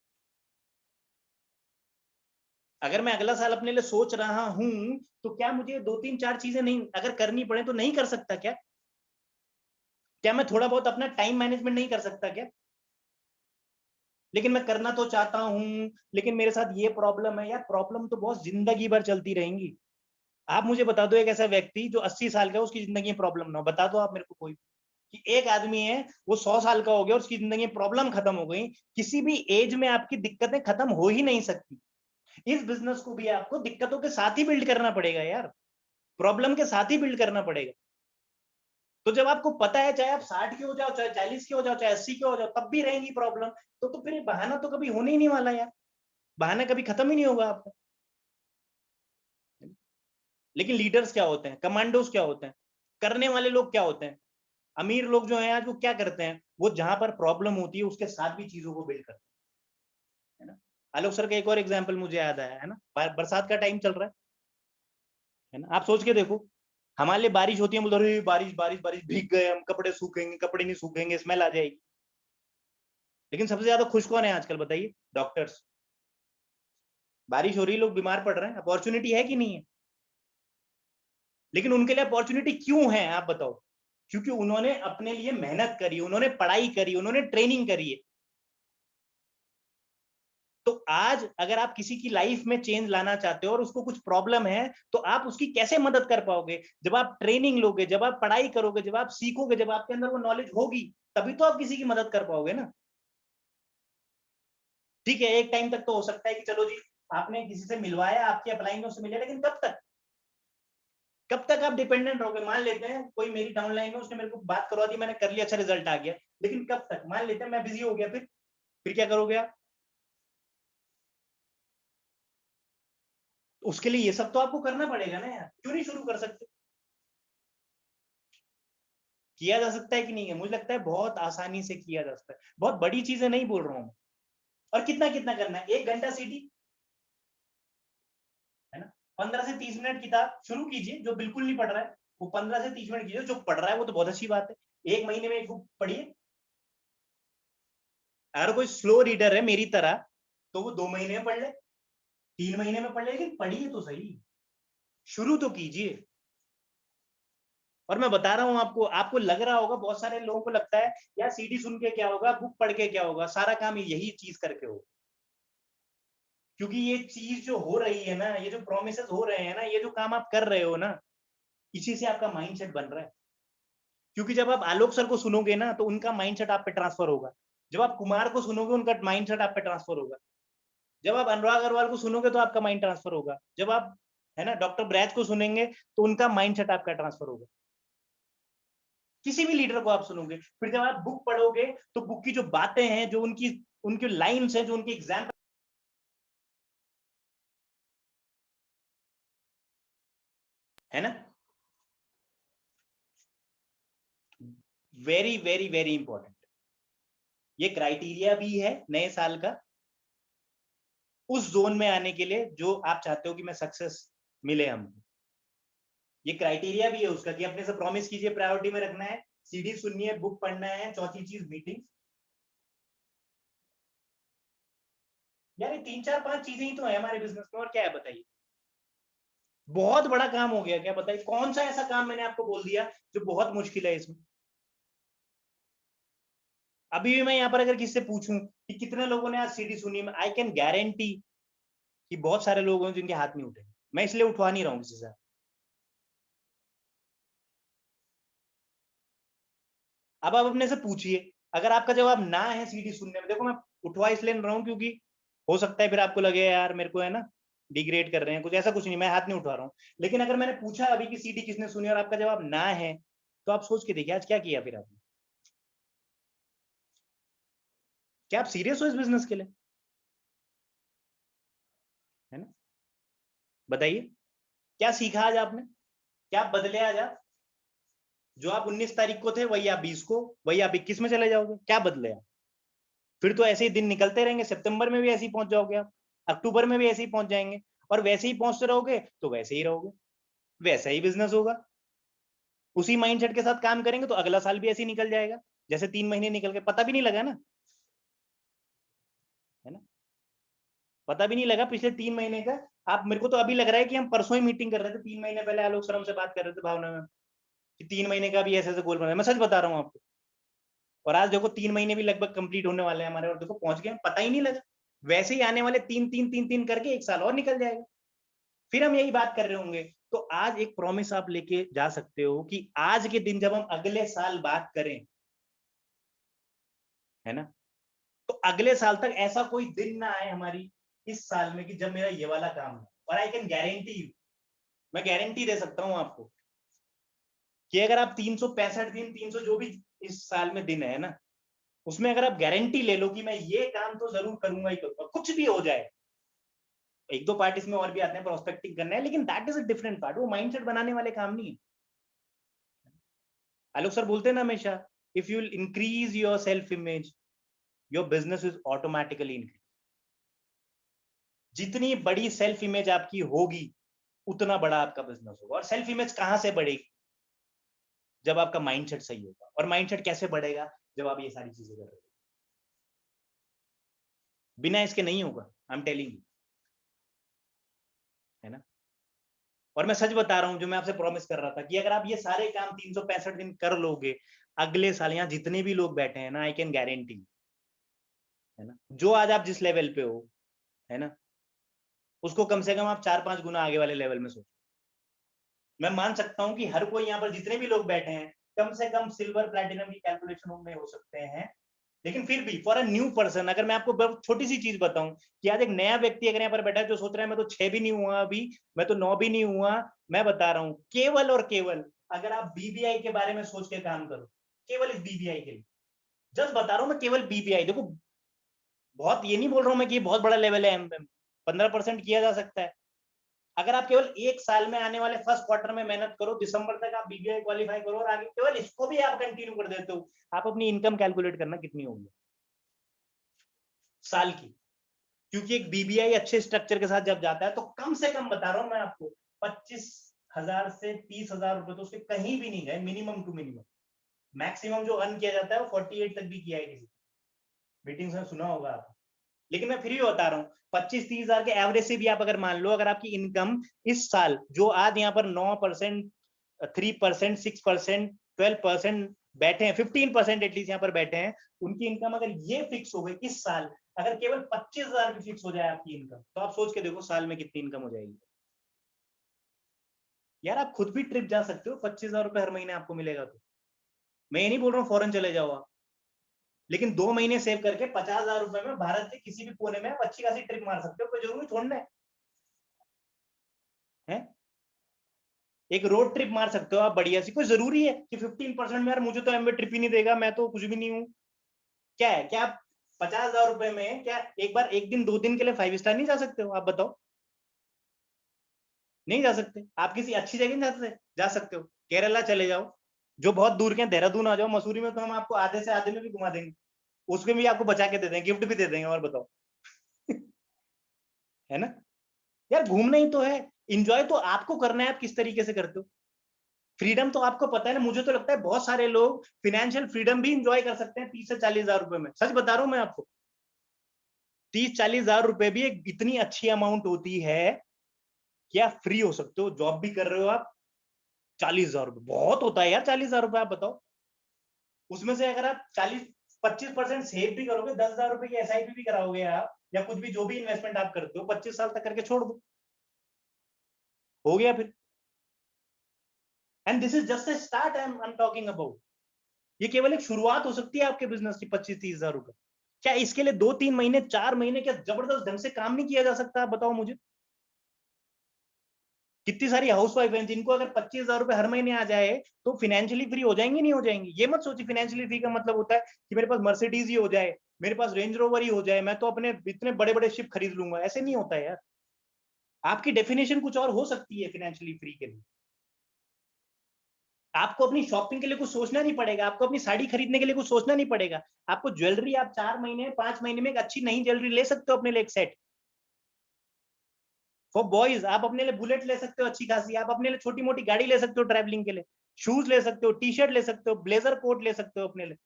अगर मैं अगला साल अपने लिए सोच रहा हूं तो क्या मुझे 2-3-4 चीजें नहीं अगर करनी पड़े तो नहीं कर सकता क्या? क्या मैं थोड़ा बहुत अपना टाइम मैनेजमेंट नहीं कर सकता क्या? लेकिन मैं करना तो चाहता हूं, लेकिन मेरे साथ ये प्रॉब्लम है यार। प्रॉब्लम तो बहुत जिंदगी भर चलती रहेंगी। आप मुझे बता दो एक ऐसा व्यक्ति जो 80 साल का है उसकी जिंदगी में प्रॉब्लम ना हो, बता दो आप मेरे को कोई, कि एक आदमी है वो 100 साल का हो गया और उसकी जिंदगी में प्रॉब्लम खत्म हो गई। किसी भी एज में आपकी दिक्कतें खत्म हो ही नहीं सकती। इस बिजनेस को भी आपको दिक्कतों के साथ ही बिल्ड करना पड़ेगा यार, प्रॉब्लम के साथ ही बिल्ड करना पड़ेगा। तो जब आपको पता है, चाहे आप 60 के हो जाओ, चाहे 40 के हो जाओ, चाहे 80 के हो जाओ, तब भी रहेंगी प्रॉब्लम, तो फिर बहाना तो कभी होने ही नहीं वाला यार, बहाना कभी खत्म ही नहीं होगा आपका। लेकिन लीडर्स क्या होते हैं, कमांडोज क्या होते हैं, करने वाले लोग क्या होते हैं? अमीर लोग जो हैं आज वो क्या करते हैं, वो जहां पर प्रॉब्लम होती है उसके साथ भी चीजों को बिल्ड करते हैं, है ना? आलोक सर का एक और एग्जाम्पल मुझे याद आया, है ना? बरसात का टाइम चल रहा है ना? आप सोच के देखो, हमारे लिए बारिश होती है, बोलते अरे बारिश बारिश बारिश, भीग गए हम, कपड़े सूखेंगे, कपड़े नहीं सूखेंगे, स्मेल आ जाएगी। लेकिन सबसे ज्यादा खुश कौन है आजकल बताइए? डॉक्टर्स। बारिश हो रही है, लोग बीमार पड़ रहे हैं, अपॉर्चुनिटी है कि नहीं है? लेकिन उनके लिए अपॉर्चुनिटी क्यों है आप बताओ? क्योंकि उन्होंने अपने लिए मेहनत करी, उन्होंने पढ़ाई करी, उन्होंने ट्रेनिंग करी है। तो आज अगर आप किसी की लाइफ में चेंज लाना चाहते हो और उसको कुछ प्रॉब्लम है, तो आप उसकी कैसे मदद कर पाओगे? जब आप ट्रेनिंग लोगे, जब आप पढ़ाई करोगे, जब आप सीखोगे, जब आपके अंदर वो नॉलेज होगी, तभी तो आप किसी की मदद कर पाओगे ना। ठीक है, एक टाइम तक तो हो सकता है कि चलो जी आपने किसी से मिलवाया, आपकी अपलाइन में उससे मिले, लेकिन कब तक? कब तक आप डिपेंडेंट रहोगे? मान लेते हैं कोई मेरी डाउनलाइन में, उसने मेरे को बात करवा दी, मैंने कर लिया, अच्छा रिजल्ट आ गया, लेकिन कब तक? मान लेते हैं मैं बिजी हो गया, फिर क्या करोगे आप? उसके लिए ये सब तो आपको करना पड़ेगा ना यार, क्यों नहीं शुरू कर सकते? किया जा सकता है कि नहीं है? मुझे लगता है बहुत आसानी से किया जा सकता है, बहुत बड़ी चीजें नहीं बोल रहा हूं। और कितना कितना करना है? 1 घंटा सीटी, है ना? 15 से 30 मिनट किताब शुरू कीजिए, जो बिल्कुल नहीं पढ़ रहा है वो 15 से 30 मिनट कीजिए, जो पढ़ रहा है वो तो बहुत अच्छी बात है, 1 महीने में एक बुक पढ़िए। अगर कोई स्लो रीडर है मेरी तरह, तो वो 2 महीने में पढ़ ले, 3 महीने में पढ़ ले, लेकिन पढ़िए तो सही, शुरू तो कीजिए। और मैं बता रहा हूं आपको, आपको लग रहा होगा, बहुत सारे लोगों को लगता है यार सीडी सुन के क्या होगा, बुक पढ़ के क्या होगा, सारा काम यही चीज करके होगा। क्योंकि ये चीज जो हो रही है ना, ये जो प्रोमिसेस हो रहे हैं ना, ये जो काम आप कर रहे हो ना, इसी से आपका माइंडसेट बन रहा है। क्योंकि जब आप आलोक सर को सुनोगे ना, तो उनका माइंडसेट आप पे ट्रांसफर होगा। जब आप कुमार को सुनोगे, उनका माइंडसेट आप पे ट्रांसफर होगा। जब आप अनुराग अग्रवाल को सुनोगे, तो आपका माइंड ट्रांसफर होगा। जब आप, है ना, डॉक्टर ब्रैज को सुनेंगे, तो उनका माइंडसेट आपका ट्रांसफर होगा। किसी भी लीडर को आप सुनोगे, फिर जब आप बुक पढ़ोगे, तो बुक की जो बातें हैं, जो उनकी उनकी लाइन्स हैं, जो उनके एग्जाम्पल है ना, वेरी वेरी वेरी इंपॉर्टेंट। ये क्राइटेरिया भी है नए साल का, उस जोन में आने के लिए जो आप चाहते हो कि मैं सक्सेस मिले हमको। ये क्राइटेरिया भी है उसका कि अपने से प्रॉमिस कीजिए, प्रायोरिटी में रखना है, सीडी सुननी है, बुक पढ़ना है, चौथी चीज मीटिंग। यार ये 3 4 5 चीजें ही तो है हमारे बिजनेस में, और क्या है बताइए। बहुत बड़ा काम हो गया क्या, बताइए कौन सा ऐसा काम मैंने आपको बोल दिया जो बहुत मुश्किल है इसमें। अभी भी मैं यहाँ पर अगर किसी से पूछूं कि कितने लोगों ने आज सीडी सुनी, में आई कैन गारंटी कि बहुत सारे लोग हैं जिनके हाथ नहीं उठे। मैं इसलिए उठवा नहीं रहा हूँ किसी से। अब आप अपने से पूछिए, अगर आपका जवाब ना है सीडी सुनने में, देखो मैं उठवा इसलिए नहीं रहा हूँ क्योंकि हो सकता है फिर आपको लगे यार मेरे को, है ना, डिग्रेड कर रहे हैं कुछ, ऐसा कुछ नहीं, मैं हाथ नहीं उठा रहा हूँ। लेकिन अगर मैंने पूछा अभी कि सीडी किसने सुनी और आपका जवाब ना है, तो आप सोच के देखिए आज क्या किया फिर आपने। क्या आप सीरियस हो इस बिजनेस के लिए, है ना? बताइए क्या सीखा आज आपने, क्या बदले आज आप? जो आप 19 तारीख को थे वही आप 20 को, वही आप 21 में चले जाओगे, क्या बदले आप? फिर तो ऐसे ही दिन निकलते रहेंगे, सितंबर में भी ऐसे ही पहुंच जाओगे आप, अक्टूबर में भी ऐसे ही पहुंच जाएंगे, और वैसे ही पहुंचते रहोगे तो वैसे ही रहोगे, वैसा ही बिजनेस होगा। उसी माइंडसेट के साथ काम करेंगे तो अगला साल भी ऐसे ही निकल जाएगा, जैसे 3 महीने निकल गए, पता भी नहीं लगा ना, है ना? पता भी नहीं लगा पिछले 3 महीने का। आप, मेरे को तो अभी लग रहा है कि हम परसों ही मीटिंग कर रहे थे, 3 महीने पहले आलोक सर हमसे बात कर रहे थे भावना में कि 3 महीने का भी ऐसे ऐसे गोल बना है। मैं सच बता रहा हूँ आपको। और आज देखो 3 महीने भी लगभग कंप्लीट होने वाले हैं हमारे, और देखो पहुंच गए, पता ही नहीं लगा। वैसे ही आने वाले 3 3 3 3 करके 1 साल और निकल जाएगा, फिर हम यही बात कर रहे होंगे। तो आज एक प्रॉमिस आप लेके जा सकते हो कि आज के दिन जब हम अगले साल बात करें, है ना, तो अगले साल तक ऐसा कोई दिन ना आए हमारी इस साल में कि जब मेरा ये वाला काम है। और आई कैन गारंटी यू, मैं गारंटी दे सकता हूं आपको कि अगर आप 365 दिन, 300 जो भी इस साल में दिन है ना, उसमें अगर आप गारंटी ले लो कि मैं ये काम तो जरूर करूंगा ही करूंगा, कुछ भी हो जाए। एक दो पार्ट इसमें और भी आते हैं, प्रोस्पेक्टिंग करना है, लेकिन that is a different part, वो माइंडसेट बनाने वाले काम नहीं है। आलोक सर बोलते हैं ना हमेशा, if you increase your self image, your business is automatically increase. जितनी बड़ी सेल्फ इमेज आपकी होगी, उतना बड़ा आपका बिजनेस होगा। और सेल्फ इमेज कहां से बढ़ेगी? जब आपका माइंडसेट सही होगा। और माइंडसेट कैसे बढ़ेगा? जब आप ये सारी चीजें कर रहे हो, बिना इसके नहीं होगा, आई एम टेलिंग यू, है ना? और मैं सच बता रहा हूं, जो मैं आपसे प्रॉमिस कर रहा था कि अगर आप ये सारे काम 365 दिन कर लोगे, अगले साल यहाँ जितने भी लोग बैठे हैं ना, आई कैन गारंटी, है ना, जो आज आप जिस लेवल पे हो, है ना, उसको कम से कम आप 4 5 गुना आगे वाले लेवल में सोचो। मैं मान सकता हूं कि हर कोई यहाँ पर जितने भी लोग बैठे हैं, कम से कम सिल्वर प्लैटिनम की कैलकुलेशन उनमें हो सकते हैं। लेकिन फिर भी फॉर अ न्यू पर्सन, अगर मैं आपको छोटी सी चीज बताऊं कि आज एक नया व्यक्ति अगर यहाँ पर बैठा है जो सोच रहा है मैं तो 6 भी नहीं हुआ अभी, मैं तो 9 भी नहीं हुआ, मैं बता रहा हूं केवल और केवल अगर आप बीबीआई के बारे में सोच के काम करो, केवल इस बीबीआई के लिए, जस्ट बता रहा हूं मैं, केवल बीबीआई। देखो बहुत ये नहीं बोल रहा हूं मैं कि बहुत बड़ा लेवल है, 15% किया जा सकता है। अगर आप केवल 1 साल में आने वाले फर्स्ट क्वार्टर में मेहनत करो, दिसंबर तक आप बीबीआई क्वालिफाई करो, और आगे केवल इसको भी आप कंटिन्यू कर देते हो, आप अपनी इनकम कैलकुलेट करना कितनी होगी साल की। क्योंकि एक बीबीआई अच्छे स्ट्रक्चर के साथ जब जाता है, तो कम से कम बता रहा हूं मैं आपको, 25,000 से 30,000 रुपए तो उसके कहीं भी नहीं गए, मिनिमम टू मिनिमम। मैक्सिमम जो अर्न किया जाता है वो 48 तक भी किया है किसी मीटिंग्स में, सुना होगा आप। लेकिन मैं फिर भी बता रहा हूँ, 25 30 हजार के एवरेज से भी आप अगर मान लो, अगर आपकी इनकम इस साल जो आज यहाँ पर 9% 3%, 6%, 12% बैठे हैं, 15% एटलीस्ट यहाँ पर बैठे हैं, उनकी इनकम अगर ये फिक्स हो गई इस साल, अगर केवल 25,000 भी फिक्स हो जाए आपकी इनकम, तो आप सोच के देखो साल में कितनी इनकम हो जाएगी। यार आप खुद भी ट्रिप जा सकते हो, 25,000 रुपए हर महीने आपको मिलेगा तो। मैं ये नहीं बोल रहा हूँ फॉरेन चले जाओ आप, लेकिन 2 महीने सेव करके 50,000 रुपए में भारत के किसी भी कोने में आप अच्छी खासी ट्रिप मार सकते हो, कोई जरूरी छोड़ना है। एक रोड ट्रिप मार सकते हो आप बढ़िया सी, कोई जरूरी है कि 15% में यार मुझे तो एमवे ट्रिप ही नहीं देगा, मैं तो कुछ भी नहीं हूँ। क्या है, क्या आप 50,000 रुपए में क्या एक बार, एक दिन 2 दिन के लिए 5 स्टार नहीं जा सकते हो? आप बताओ, नहीं जा सकते? आप किसी अच्छी जगह नहीं जा सकते हो? केरला चले जाओ, जो बहुत दूर के, देहरादून आ जाओ, मसूरी में तो हम आपको आधे से आधे में भी घुमा देंगे, उसमें भी आपको बचा के दे देंगे, गिफ्ट भी दे देंगे। और बताओ है ना यार, घूमना ही तो है, इंजॉय तो आपको करना है, आप किस तरीके से करते हो। फ्रीडम तो आपको पता है ना, मुझे तो लगता है बहुत सारे लोग फिनेंशियल फ्रीडम भी इंजॉय कर सकते हैं 30 से 40,000 रुपए में, सच बता रहा हूं मैं आपको। 30-40,000 रुपए भी एक इतनी अच्छी अमाउंट होती है कि आप फ्री हो सकते हो, जॉब भी कर रहे हो आप। 40,000 रुपए बहुत होता है यार, 40,000 रुपए आप बताओ। उसमें से अगर आप 40-25% सेव भी करोगे, 10,000 रुपए की एसआईपी भी कराओगे आप, या कुछ भी जो भी इन्वेस्टमेंट आप करते हो, 25 साल तक करके छोड़ दो, हो गया फिर। And this is just a start I am talking about. ये केवल एक शुरुआत हो सकती है आपके बिजनेस की, 25-30,000 रुपए। क्या इसके लिए 2-3 महीने 4 महीने क्या जबरदस्त ढंग से काम नहीं किया जा सकता? आप बताओ मुझे। कितनी सारी हाउसवाइफ हैं जिनको अगर 25,000 रुपए हर महीने आ जाए तो फाइनेंशियली फ्री हो जाएंगे, नहीं हो जाएंगे? ये मत सोचिए फाइनेंशियली फ्री का मतलब होता है कि मेरे पास मर्सिडीज ही हो जाए, मेरे पास रेंज रोवर ही हो जाए, मैं तो अपने इतने बड़े बड़े शिप खरीद लूंगा। ऐसे नहीं होता है यार। आपकी डेफिनेशन कुछ और हो सकती है फाइनेंशियली फ्री के लिए। आपको अपनी शॉपिंग के लिए कुछ सोचना नहीं पड़ेगा, आपको अपनी साड़ी खरीदने के लिए कुछ सोचना नहीं पड़ेगा। आपको ज्वेलरी, आप 4 महीने 5 महीने में एक अच्छी नई ज्वेलरी ले सकते हो अपने लिए, एक सेट। फॉर बॉयज आप अपने लिए बुलेट ले सकते हो अच्छी खासी, आप अपने लिए छोटी मोटी गाड़ी ले सकते हो ट्रैवलिंग के लिए, शूज ले सकते हो, टी शर्ट ले सकते हो, ब्लेजर कोट ले सकते हो अपने लिए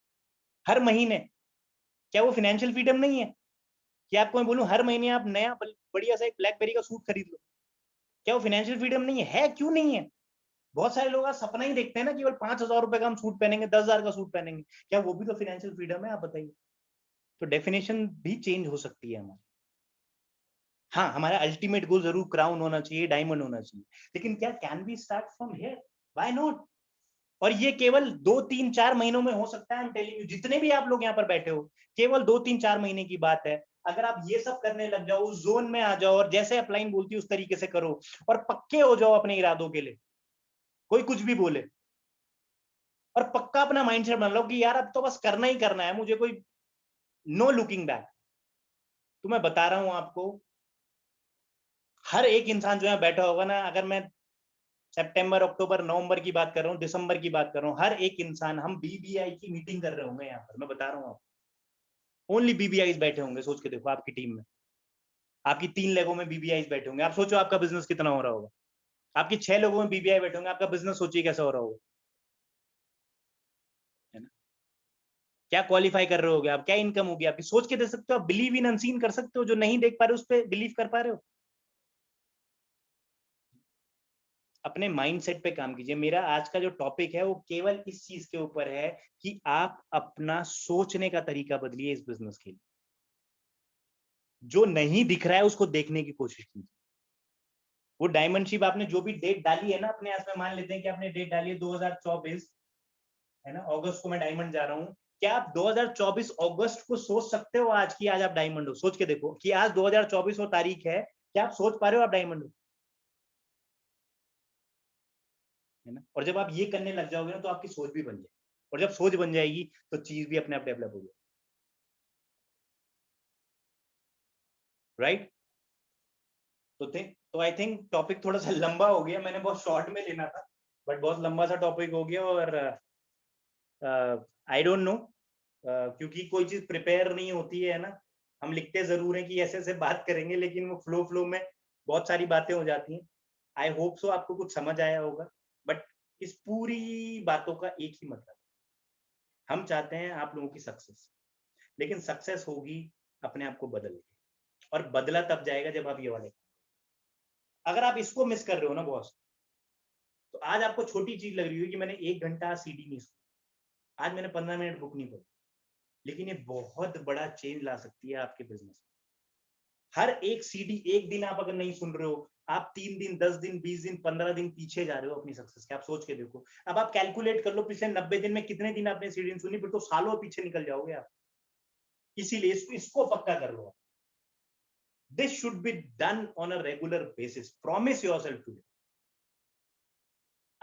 हर महीने। क्या वो फाइनेंशियल फ्रीडम नहीं है कि आपको मैं बोलूं हर महीने आप नया बढ़िया सा एक ब्लैकबेरी का सूट खरीद लो? क्या वो फाइनेंशियल फ्रीडम नहीं है? क्यों नहीं है? बहुत सारे लोग आज सपना ही देखते हैं ना, केवल 5,000 रुपए का हम सूट पहनेंगे, 10,000 का सूट पहनेंगे। क्या वो भी तो फाइनेंशियल फ्रीडम है? आप बताइए। तो डेफिनेशन भी चेंज हो सकती है हमारी। हाँ, हमारा अल्टीमेट गोल जरूर क्राउन होना चाहिए, डायमंड होना चाहिए, लेकिन क्या can we start from here? Why not? और ये केवल 2-3-4 महीनों में हो सकता है। आई एम टेलिंग यू, जितने भी आप लोग यहाँ पर बैठे हो, केवल 2-3-4 महीने की बात है। अगर आप ये सब करने लग जाओ, उस जोन में आ जाओ, और जैसे अपलाइन बोलती है उस तरीके से करो, और पक्के हो जाओ अपने इरादों के लिए, कोई कुछ भी बोले, और पक्का अपना माइंडसेट बना लो कि यार अब तो बस करना ही करना है मुझे, कोई नो लुकिंग बैक। तो मैं बता रहा हूं आपको, हर एक इंसान जो है बैठा होगा ना, अगर मैं सितंबर, अक्टूबर, नवंबर की बात कर रहा हूँ, दिसंबर की बात कर रहा हूँ, हर एक इंसान, हम बीबीआई की मीटिंग कर रहे होंगे यहाँ पर, मैं बता रहा हूँ आपको। ओनली बीबीआई बैठे होंगे, सोच के देखो आपकी टीम में, आपकी 3 लोगों में बीबीआई बैठे होंगे। आप सोचो आपका बिजनेस कितना हो रहा होगा। आपकी 6 लोगों में बीबीआई बैठे होंगे, आपका बिजनेस सोचिए कैसा हो रहा होगा, है ना? क्या क्वालिफाई कर रहे होगे आप, क्या इनकम होगी आपकी, सोच के दे सकते हो आप? बिलीव इन अनसीन कर सकते हो, जो नहीं देख पा रहे उस पर बिलीव कर पा रहे हो? अपने माइंडसेट पे काम कीजिए। मेरा आज का जो टॉपिक है वो केवल इस चीज के ऊपर है कि आप अपना सोचने का तरीका बदलिए इस बिजनेस के लिए। जो नहीं दिख रहा है उसको देखने की कोशिश कीजिए। वो डायमंड शिप आपने जो भी डेट डाली है ना अपने, आज में मान लेते हैं कि आपने डेट डाली है 2024, है ना, अगस्त को मैं डायमंड जा रहा हूँ। क्या आप 2024 अगस्त को सोच सकते हो आज की, आज आप डायमंड हो? सोच के देखो कि आज 2024 वो तारीख है, क्या आप सोच पा रहे हो आप डायमंड हो? है ना? और जब आप ये करने लग जाओगे ना तो आपकी सोच भी बन जाएगी, और जब सोच बन जाएगी तो चीज भी अपने आप डेवलप हो जाएगी। राइट? तो आई थिंक टॉपिक थोड़ा सा लंबा हो गया, मैंने बहुत शॉर्ट में लेना था, बट बहुत लंबा सा टॉपिक हो गया। और आई डोंट नो, क्योंकि कोई चीज प्रिपेयर नहीं होती है ना, हम लिखते जरूर हैं कि ऐसे ऐसे बात करेंगे, लेकिन वो फ्लो फ्लो में बहुत सारी बातें हो जाती हैं। आई होप सो आपको कुछ समझ आया होगा, बट इस पूरी बातों का एक ही मतलब, हम चाहते हैं आप लोगों की सक्सेस, लेकिन सक्सेस होगी अपने आप को बदल के, और बदला तब जाएगा जब आप ये वाले, अगर आप इसको मिस कर रहे हो ना बॉस, तो आज आपको छोटी चीज लग रही है कि मैंने 1 घंटा सीडी नहीं सुना, आज मैंने 15 मिनट बुक नहीं पढ़ी, लेकिन ये बहुत बड़ा चेंज ला सकती है आपके बिजनेस में। हर एक सीडी एक दिन आप अगर नहीं सुन रहे हो, आप 3 दिन, 10 दिन, 20 दिन, 15 दिन पीछे जा रहे हो अपनी सक्सेस के। आप सोच के देखो, अब आप कैलकुलेट कर लो पिछले 90 दिन में कितने दिन आपने सीडी सुनी, फिर तो सालों पीछे निकल जाओगे आप। इसीलिए इसको पक्का कर लो। This should be done on a regular basis. Promise yourself today.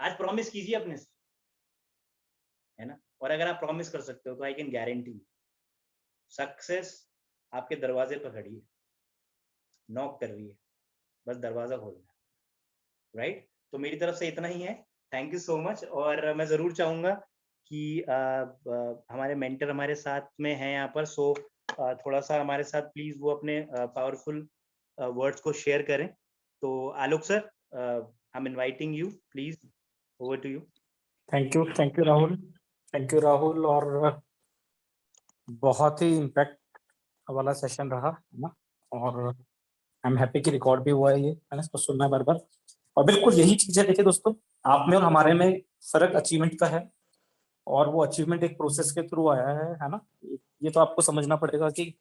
आज प्रॉमिस कीजिए अपने से, है ना। और अगर आप प्रॉमिस कर सकते हो तो आई कैन गारंटी सक्सेस आपके दरवाजे पर खड़ी है, नॉक कर रही है, बस दरवाजा खोलना है, राइट। तो मेरी तरफ से इतना ही है। Thank you so much. और मैं जरूर चाहूंगा कि हमारे मेंटर हमारे साथ में हैं यहाँ पर, सो थोड़ा सा हमारे साथ प्लीज वो अपने पावरफुल वर्ड्स को शेयर करें। तो Alok sir, I am inviting you, please over to you. Thank you Rahul, thank you Rahul. और बहुत ही इम्पैक्ट वाला सेशन रहा, है ना। और आई एम हैप्पी कि रिकॉर्ड भी हुआ है ये, मैंने इसको सुनना है बार बार। और बिल्कुल यही चीज है, देखिए दोस्तों, आप में और हमारे में फर्क अचीवमेंट का है, और वो अचीवमेंट एक प्रोसेस के थ्रू आया है ना। ये तो आपको समझना पड़ेगा कि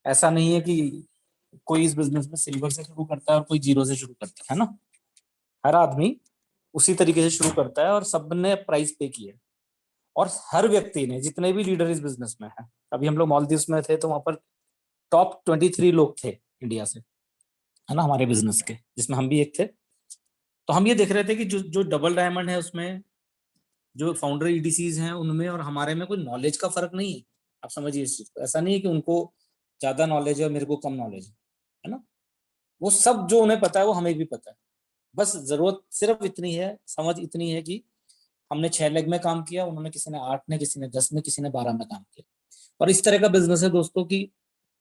ऐसा नहीं है कि कोई इस बिजनेस में सिल्वर से शुरू करता है और कोई जीरो से शुरू करता है ना। हर आदमी उसी तरीके से शुरू करता है और सबने प्राइस पे किया। और हर व्यक्ति ने, जितने भी लीडर इस बिजनेस में है, अभी हम लोग मालदीव्स में थे तो वहां पर टॉप 23 लोग थे इंडिया से, है ना, हमारे बिजनेस के, जिसमें हम भी एक थे। तो हम ये देख रहे थे कि जो जो डबल डायमंड है उसमें, जो फाउंडर ईडीसीज हैं उनमें और हमारे में कोई नॉलेज का फर्क नहीं है। आप समझिए इस चीज को, ऐसा नहीं है कि उनको ज्यादा नॉलेज है और मेरे को कम नॉलेज है ना। वो सब जो उन्हें पता है वो हमें भी पता है। बस जरूरत सिर्फ इतनी है, समझ इतनी है कि हमने 6 लेग में काम किया, उन्होंने किसी ने 8 में, किसी ने 10 में, किसी ने 12 में काम किया। और इस तरह का बिजनेस है दोस्तों कि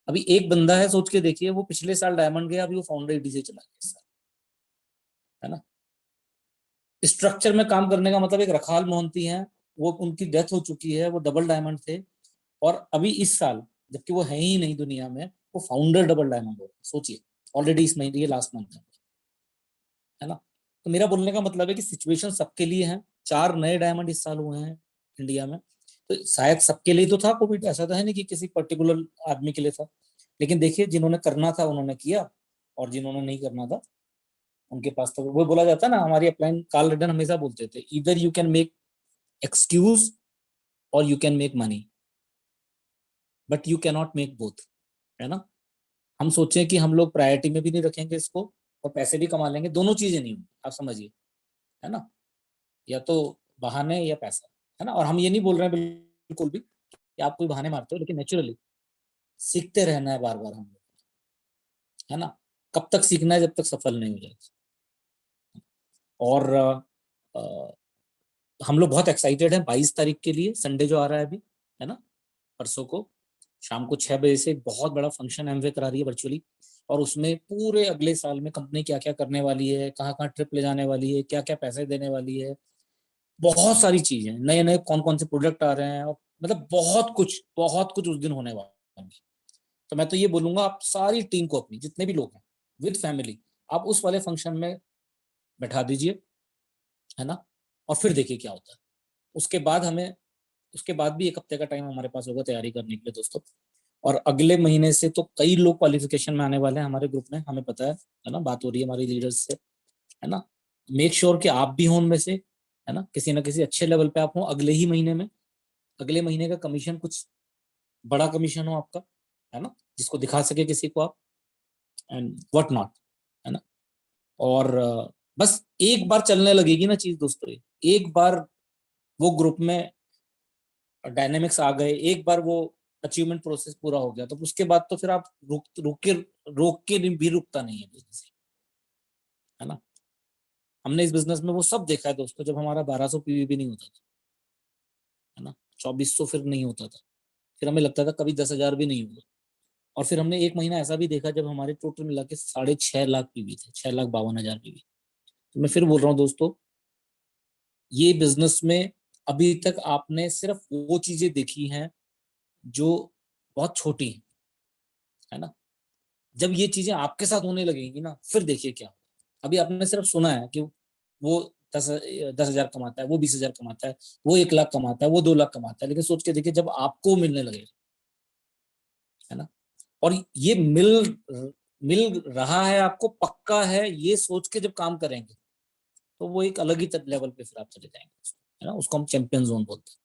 अभी एक बंदा है, सोच के देखिए, वो पिछले साल डायमंड गया, अभी वो फाउंडर ईडी से चला गया इस साल, है ना। स्ट्रक्चर में काम करने का मतलब, एक रखाल मोहंती है, वो उनकी डेथ हो चुकी है, वो डबल डायमंड थे, और अभी इस साल जबकि वो है ही नहीं दुनिया में, वो फाउंडर डबल डायमंड हो, सोचिए, ऑलरेडी इस महीने, ये लास्ट मंथ है ना। तो मेरा बोलने का मतलब है कि सिचुएशन सबके लिए है। 4 नए डायमंड इस साल हुए हैं इंडिया में, तो शायद सबके लिए तो था कोविड, ऐसा तो है नहीं कि किसी पर्टिकुलर आदमी के लिए था। लेकिन देखिए, जिन्होंने करना था उन्होंने किया, और जिन्होंने नहीं करना था उनके पास, तो वो बोला जाता है ना, हमारी अपलाइन कार्ल रेडन हमेशा बोलते थे, इधर यू कैन मेक एक्सक्यूज और you can make money, but you can not make both, है ना। हम सोचें कि हम लोग प्रायोरिटी में भी नहीं रखेंगे इसको और पैसे भी कमा लेंगे, दोनों चीजें नहीं होंगी, आप समझिए, है ना। या तो बहाने या पैसा, है ना। और हम ये नहीं बोल रहे हैं बिल्कुल भी कि आप कोई बहाने मारते हो, लेकिन नेचुरली सीखते रहना है बार बार हम लोग, है ना। कब तक सीखना है, जब तक सफल नहीं हो जाए। और हम लोग बहुत एक्साइटेड हैं 22 तारीख के लिए, संडे जो आ रहा है अभी, है ना, परसों को शाम को 6 बजे से एक बहुत बड़ा फंक्शन एमवे करा रही है वर्चुअली। और उसमें पूरे अगले साल में कंपनी क्या क्या करने वाली है, कहाँ कहाँ ट्रिप ले जाने वाली है, क्या क्या पैसे देने वाली है, बहुत सारी चीजें, नए नए कौन कौन से प्रोडक्ट आ रहे हैं, और मतलब बहुत कुछ उस दिन होने वाला है। तो मैं तो ये बोलूंगा, आप सारी टीम को, अपनी जितने भी लोग हैं विद फैमिली, आप उस वाले फंक्शन में बैठा दीजिए, है ना। और फिर देखिए क्या होता है। उसके बाद हमें, उसके बाद भी 1 हफ्ते का टाइम हमारे पास होगा तैयारी करने के लिए दोस्तों। और अगले महीने से तो कई लोग क्वालिफिकेशन में आने वाले हैं हमारे ग्रुप में, हमें पता है ना, बात हो रही है हमारी लीडर्स से, है ना। मेक श्योर कि आप भी हो उनमें से, है ना, किसी ना किसी अच्छे लेवल पे आप हो अगले ही महीने में। अगले महीने का कमीशन कुछ बड़ा कमीशन हो आपका, है ना, जिसको दिखा सके किसी को आप, एंड व्हाट नॉट, है ना। और बस एक बार चलने लगेगी ना चीज दोस्तों, एक बार वो ग्रुप में डायनेमिक्स आ गए, एक बार वो अचीवमेंट प्रोसेस पूरा हो गया, तो उसके बाद तो फिर आप रोक के भी रुकता नहीं है बिजनेस, है ना। हमने इस बिजनेस में वो सब देखा है दोस्तों, जब हमारा 1200 पीवी भी नहीं होता था, है ना, 2400 फिर नहीं होता था, फिर हमें लगता था कभी 10,000 भी नहीं होगा। और फिर हमने एक महीना ऐसा भी देखा जब हमारे टोटल मिला के 6.5 लाख पीवी थे, 6,52,000 पीवी। तो मैं फिर बोल रहा हूँ दोस्तों, ये बिजनेस में अभी तक आपने सिर्फ वो चीजें देखी हैं जो बहुत छोटी है ना। जब ये चीजें आपके साथ होने लगेंगी ना, फिर देखिए क्या। अभी आपने सिर्फ सुना है कि वो 10,000 कमाता है, वो 20,000 कमाता है, वो 1 लाख कमाता है, वो 2 लाख कमाता है, लेकिन सोच के देखिए जब आपको मिलने लगेगा, है ना, और ये मिल रहा है आपको, पक्का है, ये सोच के जब काम करेंगे तो वो एक अलग ही लेवल पे फिर आप चले जाएंगे, है ना, उसको हम चैंपियन जोन बोलते हैं।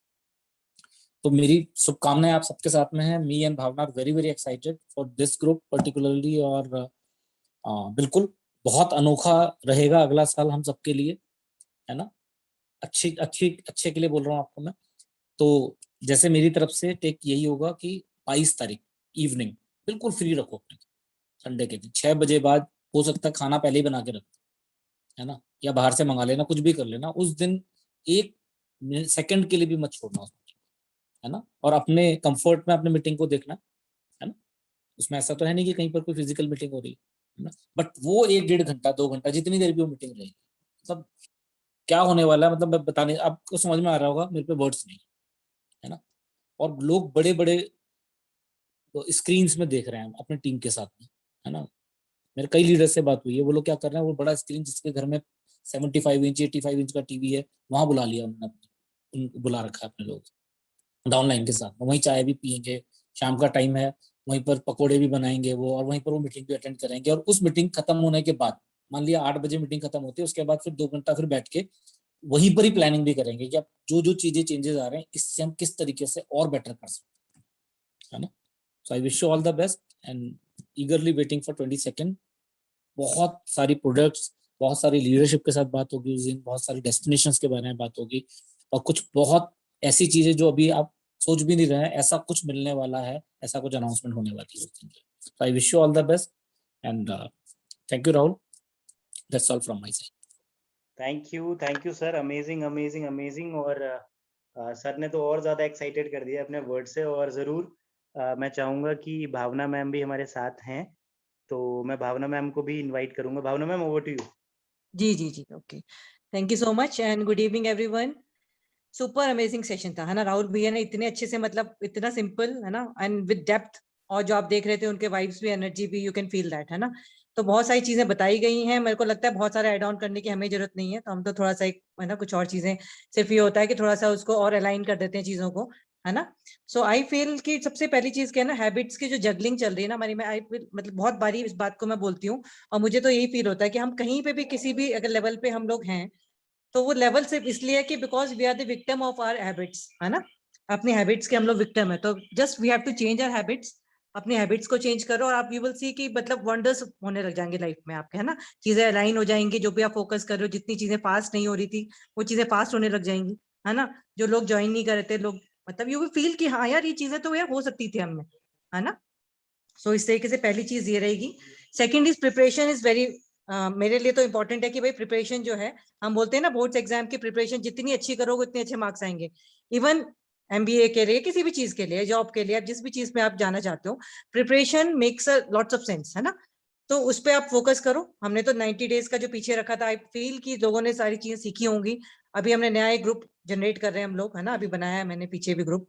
तो मेरी शुभकामनाएं आप सबके साथ में है। Me and Bhavna are very very excited for this group particularly, और बिल्कुल बहुत अनोखा रहेगा अगला साल हम सबके लिए, है ना, अच्छे के लिए बोल रहा हूँ आपको मैं। तो जैसे मेरी तरफ से टेक यही होगा कि 22 तारीख इवनिंग बिल्कुल फ्री रखो अपने, संडे के दिन 6 बजे बाद, हो सकता है खाना पहले ही बना के रख, है ना, या बाहर से मंगा लेना, कुछ भी कर लेना उस दिन, 1 सेकंड के लिए भी मत छोड़ना, है ना, और अपने कंफर्ट में अपने मीटिंग को देखना, है ना, उसमें ऐसा तो है नहीं कि कहीं पर कोई फिजिकल मीटिंग हो रही है ना, बट वो 1-1.5 घंटा 2 घंटा जितनी देर भी वो मीटिंग रहेगी, मतलब क्या होने वाला है, मतलब मैं बताने, आपको समझ में आ रहा होगा, मेरे पे वर्ड्स नहीं, है ना, और लोग बड़े बड़े स्क्रीन्स में देख रहे हैं अपने टीम के साथ में, है ना, मेरे कई लीडर से बात हुई है, वो लोग क्या कर रहे हैं, वो बड़ा स्क्रीन जिसके घर में 75 इंच 85 इंच का टीवी है, वहां बुला लिया उन्होंने, बुला रखा है अपने लोग डाउनलाइन के साथ, वहीं चाय भी पियेंगे, शाम का टाइम है, वहीं पर पकोड़े भी बनाएंगे वो, और वहीं पर वो मीटिंग भी अटेंड करेंगे, और उस मीटिंग खत्म होने के बाद, मान लिया 8 बजे मीटिंग खत्म होती है, उसके बाद फिर 2 घंटा फिर बैठ के वहीं पर ही प्लानिंग भी करेंगे कि अब जो जो चीजें चेंजेस आ रहे हैं इससे हम किस तरीके से और बेटर कर सकते हैं, है ना। So I wish you all the best and eagerly waiting for 22nd। बहुत सारी प्रोडक्ट्स, बहुत सारी लीडरशिप के साथ बात होगी उस दिन, बहुत सारी डेस्टिनेशंस के बारे में बात होगी, और कुछ बहुत ऐसी चीजें जो अभी आप सोच भी नहीं रहे हैं, ऐसा कुछ मिलने वाला है, ऐसा कुछ अनाउंसमेंट होने वाली है उस दिन। So I wish you all the best and thank you Rahul, that's all from my side. Thank you sir, amazing amazing amazing. और सर ने तो और ज्यादा एक्साइटेड कर दिया अपने वर्ड से। और जरूर मैं चाहूंगा कि भावना मैम भी हमारे साथ हैं, तो मैं भावना मैम को भी इनवाइट करूंगा। Bhavna ma'am, over to you. जी okay, thank you so much and good evening everyone. Super amazing session था, है ना, राहुल भैया ने इतने अच्छे से, मतलब इतना सिंपल, है ना, एंड विद डेप्थ, और जो आप देख रहे थे उनके वाइब्स भी, एनर्जी भी, यू कैन फील दैट, है ना। तो बहुत सारी चीजें बताई गई हैं, मेरे को लगता है बहुत सारे ऐड ऑन करने की हमें जरूरत नहीं है, तो हम तो थोड़ा सा एक, है ना, कुछ और चीजें, सिर्फ ये होता है कि थोड़ा सा उसको और अलाइन कर देते हैं चीजों को, है ना। सो आई फील कि सबसे पहली चीज क्या है ना, हैबिट्स की जो जगलिंग चल रही है ना हमारी, मैं मतलब बहुत बारी इस बात को मैं बोलती हूँ, और मुझे तो यही फील होता है कि हम कहीं पे भी किसी भी अगर लेवल पे हम लोग हैं, तो वो लेवल सिर्फ इसलिए है कि because we are the victim of our habits, है ना, अपनी हैबिट्स के हम लोग विक्टिम है। तो just we have to change our habits, अपनी हैबिट्स को चेंज करो, और आप यू विल सी कि मतलब वंडर्स होने लग जाएंगे लाइफ में आपके, है ना, चीजें अलाइन हो जाएंगी, जो भी आप फोकस कर रहे हो, जितनी चीजें फास्ट नहीं हो रही थी वो चीजें फास्ट होने लग जाएंगी, है ना। जो लोग ज्वाइन नहीं कर रहे थे, लोग मतलब यू विल फील कि हाँ यार ये चीजें तो यार हो सकती थी हमें, है ना। सो इस तरीके से पहली चीज ये रहेगी। Second is preparation is very, मेरे लिए तो इंपॉर्टेंट है कि भाई प्रिपरेशन जो है, हम बोलते हैं ना बोर्ड्स एग्जाम की प्रिपरेशन जितनी अच्छी करोगे उतने अच्छे मार्क्स आएंगे। इवन MBA के लिए, किसी भी चीज के लिए, जॉब के लिए, आप जिस भी चीज में आप जाना चाहते हो, preparation makes lots of sense, है ना। तो उस पर आप फोकस करो। हमने तो 90 डेज का जो पीछे रखा था, आई फील कि लोगों ने सारी चीजें सीखी होंगी। अभी हमने नया एक ग्रुप जनरेट कर रहे हैं हम लोग, है ना, अभी बनाया है मैंने पीछे भी ग्रुप,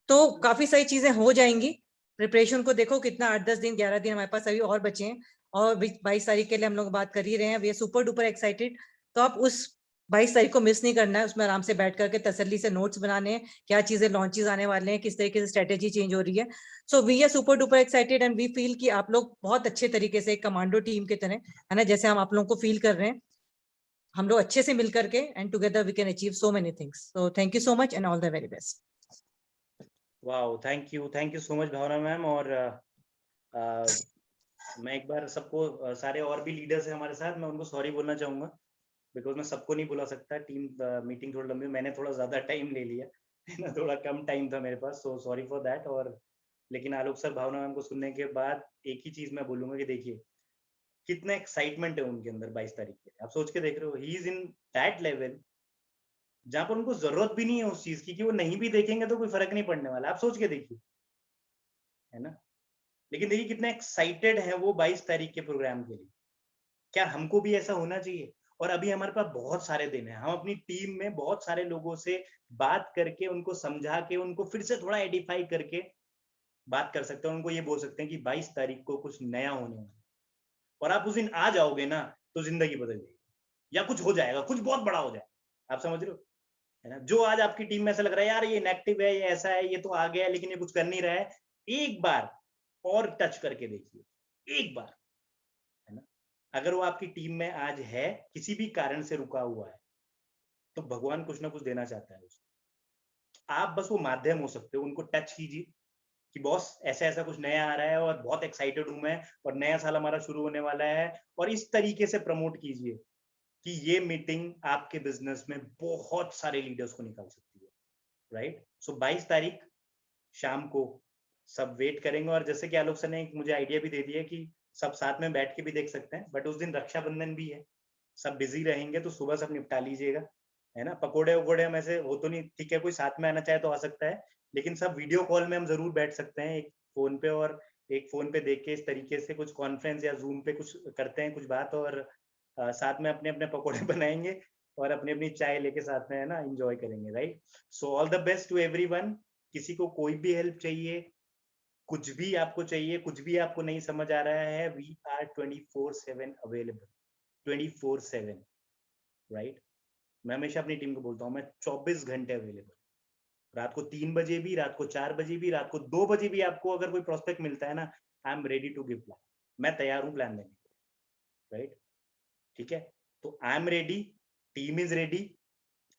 तो काफी सारी चीजें हो जाएंगी। प्रिपरेशन को देखो कितना, 8-10 दिन 11 दिन हमारे पास अभी और बचे हैं, और 22 तारीख के लिए हम लोग बात कर ही रहे हैं, we are super duper excited. तो आप उस 22 तारीख को मिस नहीं करना है, उसमें आराम से बैठ करके तसल्ली से नोट्स बनाने हैं, क्या चीजें लॉन्चेस आने वाले हैं, किस तरीके से स्ट्रेटेजी चेंज हो रही है। So we are super duper excited and we feel कि आप लोग बहुत अच्छे तरीके से एक कमांडो टीम की तरह, है ना, जैसे हम आप लोगों को फील कर रहे हैं, हम लोग अच्छे से मिल करके, and together we can achieve so many things. So thank you so much and all the very best. Wow, thank you so much Bhavna ma'am. और मैं एक बार सबको, सारे और भी लीडर्स हैं हमारे साथ, मैं उनको सॉरी बोलना चाहूंगा, बिकॉज मैं सबको नहीं बुला सकता। टीम मीटिंग थोड़ी लंबी, मैंने थोड़ा ज्यादा टाइम ले लिया है ना, थोड़ा कम टाइम था मेरे पास, सो सॉरी फॉर दैट। और लेकिन आलोक सर, भावना मैम को सुनने के बाद एक ही चीज मैं बोलूंगा कि देखिए कितना एक्साइटमेंट है उनके अंदर 22 तारीख के। आप सोच के देख रहे हो, he is in that level जहां पर उनको जरूरत भी नहीं है उस चीज की, कि वो नहीं भी देखेंगे तो कोई फर्क नहीं पड़ने वाला। आप सोच के देखिए, है ना। लेकिन देखिए कितने एक्साइटेड है वो 22 तारीख के प्रोग्राम के लिए। क्या हमको भी ऐसा होना चाहिए? और अभी हमारे पास बहुत सारे दिन हैं, हम अपनी टीम में बहुत सारे लोगों से बात करके, उनको समझा के, उनको फिर से थोड़ा एडिफाई करके बात कर सकते हैं। उनको ये बोल सकते हैं कि 22 तारीख को कुछ नया होने वाला है, और आप उस दिन आ जाओगे ना तो जिंदगी बदल जाएगी। या कुछ हो जाएगा, कुछ बहुत बड़ा हो जाएगा। आप समझ रहे हो, है ना? जो आज आपकी टीम में ऐसा लग रहा है यार ये नेगेटिव है, ये ऐसा है, ये तो आ गया है लेकिन ये कुछ कर नहीं रहा है, एक बार और टच करके देखिए, एक बार, है ना? अगर वो आपकी टीम में आज है, किसी भी कारण से रुका हुआ है, तो भगवान कुछ ना कुछ देना चाहता है उसको। आप बस वो माध्यम हो सकते हो, उनको टच कीजिए कि बॉस ऐसा ऐसा कुछ नया आ रहा है और बहुत एक्साइटेड हूं मैं, और नया साल हमारा शुरू होने वाला है, और इस तरीके से प्रमोट कीजिए कि ये मीटिंग आपके बिजनेस में बहुत सारे लीडर्स को निकाल सकती है, राइट? सो 22 तारीख शाम को सब वेट करेंगे, और जैसे कि आलोक सर ने मुझे आइडिया भी दे दिया कि सब साथ में बैठ के भी देख सकते हैं, बट उस दिन रक्षाबंधन भी है, सब बिजी रहेंगे, तो सुबह सब निपटा लीजिएगा, है ना? पकोड़े वकोड़े हम ऐसे हो तो नहीं, ठीक है, कोई साथ में आना चाहे तो आ सकता है, लेकिन सब वीडियो कॉल में हम जरूर बैठ सकते हैं, एक फोन पे, और एक फोन पे देख के इस तरीके से कुछ कॉन्फ्रेंस या जूम पे कुछ करते हैं, कुछ बात, और साथ में अपने अपने पकोड़े बनाएंगे और अपनी अपनी चाय लेके साथ में, है ना, एंजॉय करेंगे, right? So all the best to everyone. किसी को कोई भी हेल्प चाहिए, कुछ भी आपको चाहिए, कुछ भी आपको नहीं समझ आ रहा है, वी आर 24/7 अवेलेबल, 24/7, राइट? मैं हमेशा अपनी टीम को बोलता हूँ, मैं 24 घंटे अवेलेबल, रात को 3 बजे भी, रात को 4 बजे भी, रात को 2 बजे भी आपको अगर कोई प्रोस्पेक्ट मिलता है ना, I am ready to give plan, मैं तैयार हूँ प्लान देने के, राइट? ठीक है, तो आई am ready, team is ready,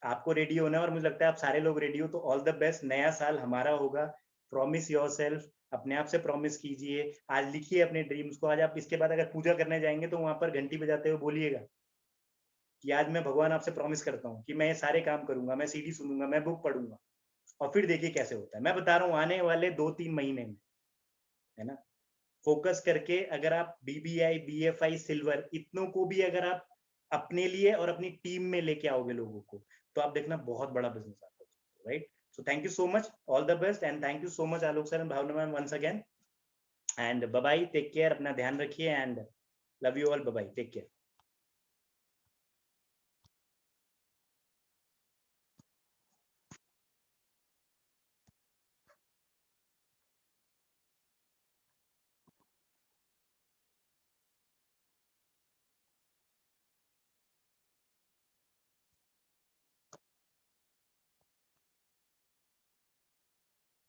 आपको रेडी होना है, और मुझे लगता है आप सारे लोग रेडी हो, तो ऑल द बेस्ट। नया साल हमारा होगा, प्रॉमिस योरसेल्फ, अपने आप से प्रॉमिस कीजिए, आज लिखिए अपने ड्रीम्स को। आज आप इसके बाद अगर पूजा करने जाएंगे तो वहां पर घंटी बजाते हुए बोलिएगा कि आज मैं भगवान आपसे प्रॉमिस करता हूँ कि मैं ये सारे काम करूंगा, मैं सीडी सुनूंगा, मैं बुक पढ़ूंगा, और फिर देखिए कैसे होता है। मैं बता रहा हूँ आने वाले 2-3 महीने में, है ना, फोकस करके अगर आप बीबीआई, बीएफआई, सिल्वर, इतनों को भी अगर आप अपने लिए और अपनी टीम में लेके आओगे लोगों को, तो आप देखना बहुत बड़ा बिजनेस आपका, right? So thank you so much, all the best, and thank you so much Alok sir and Bhavna ma'am once again, and bye bye, take care, अपना ध्यान रखिए, and love you all, bye bye, take care.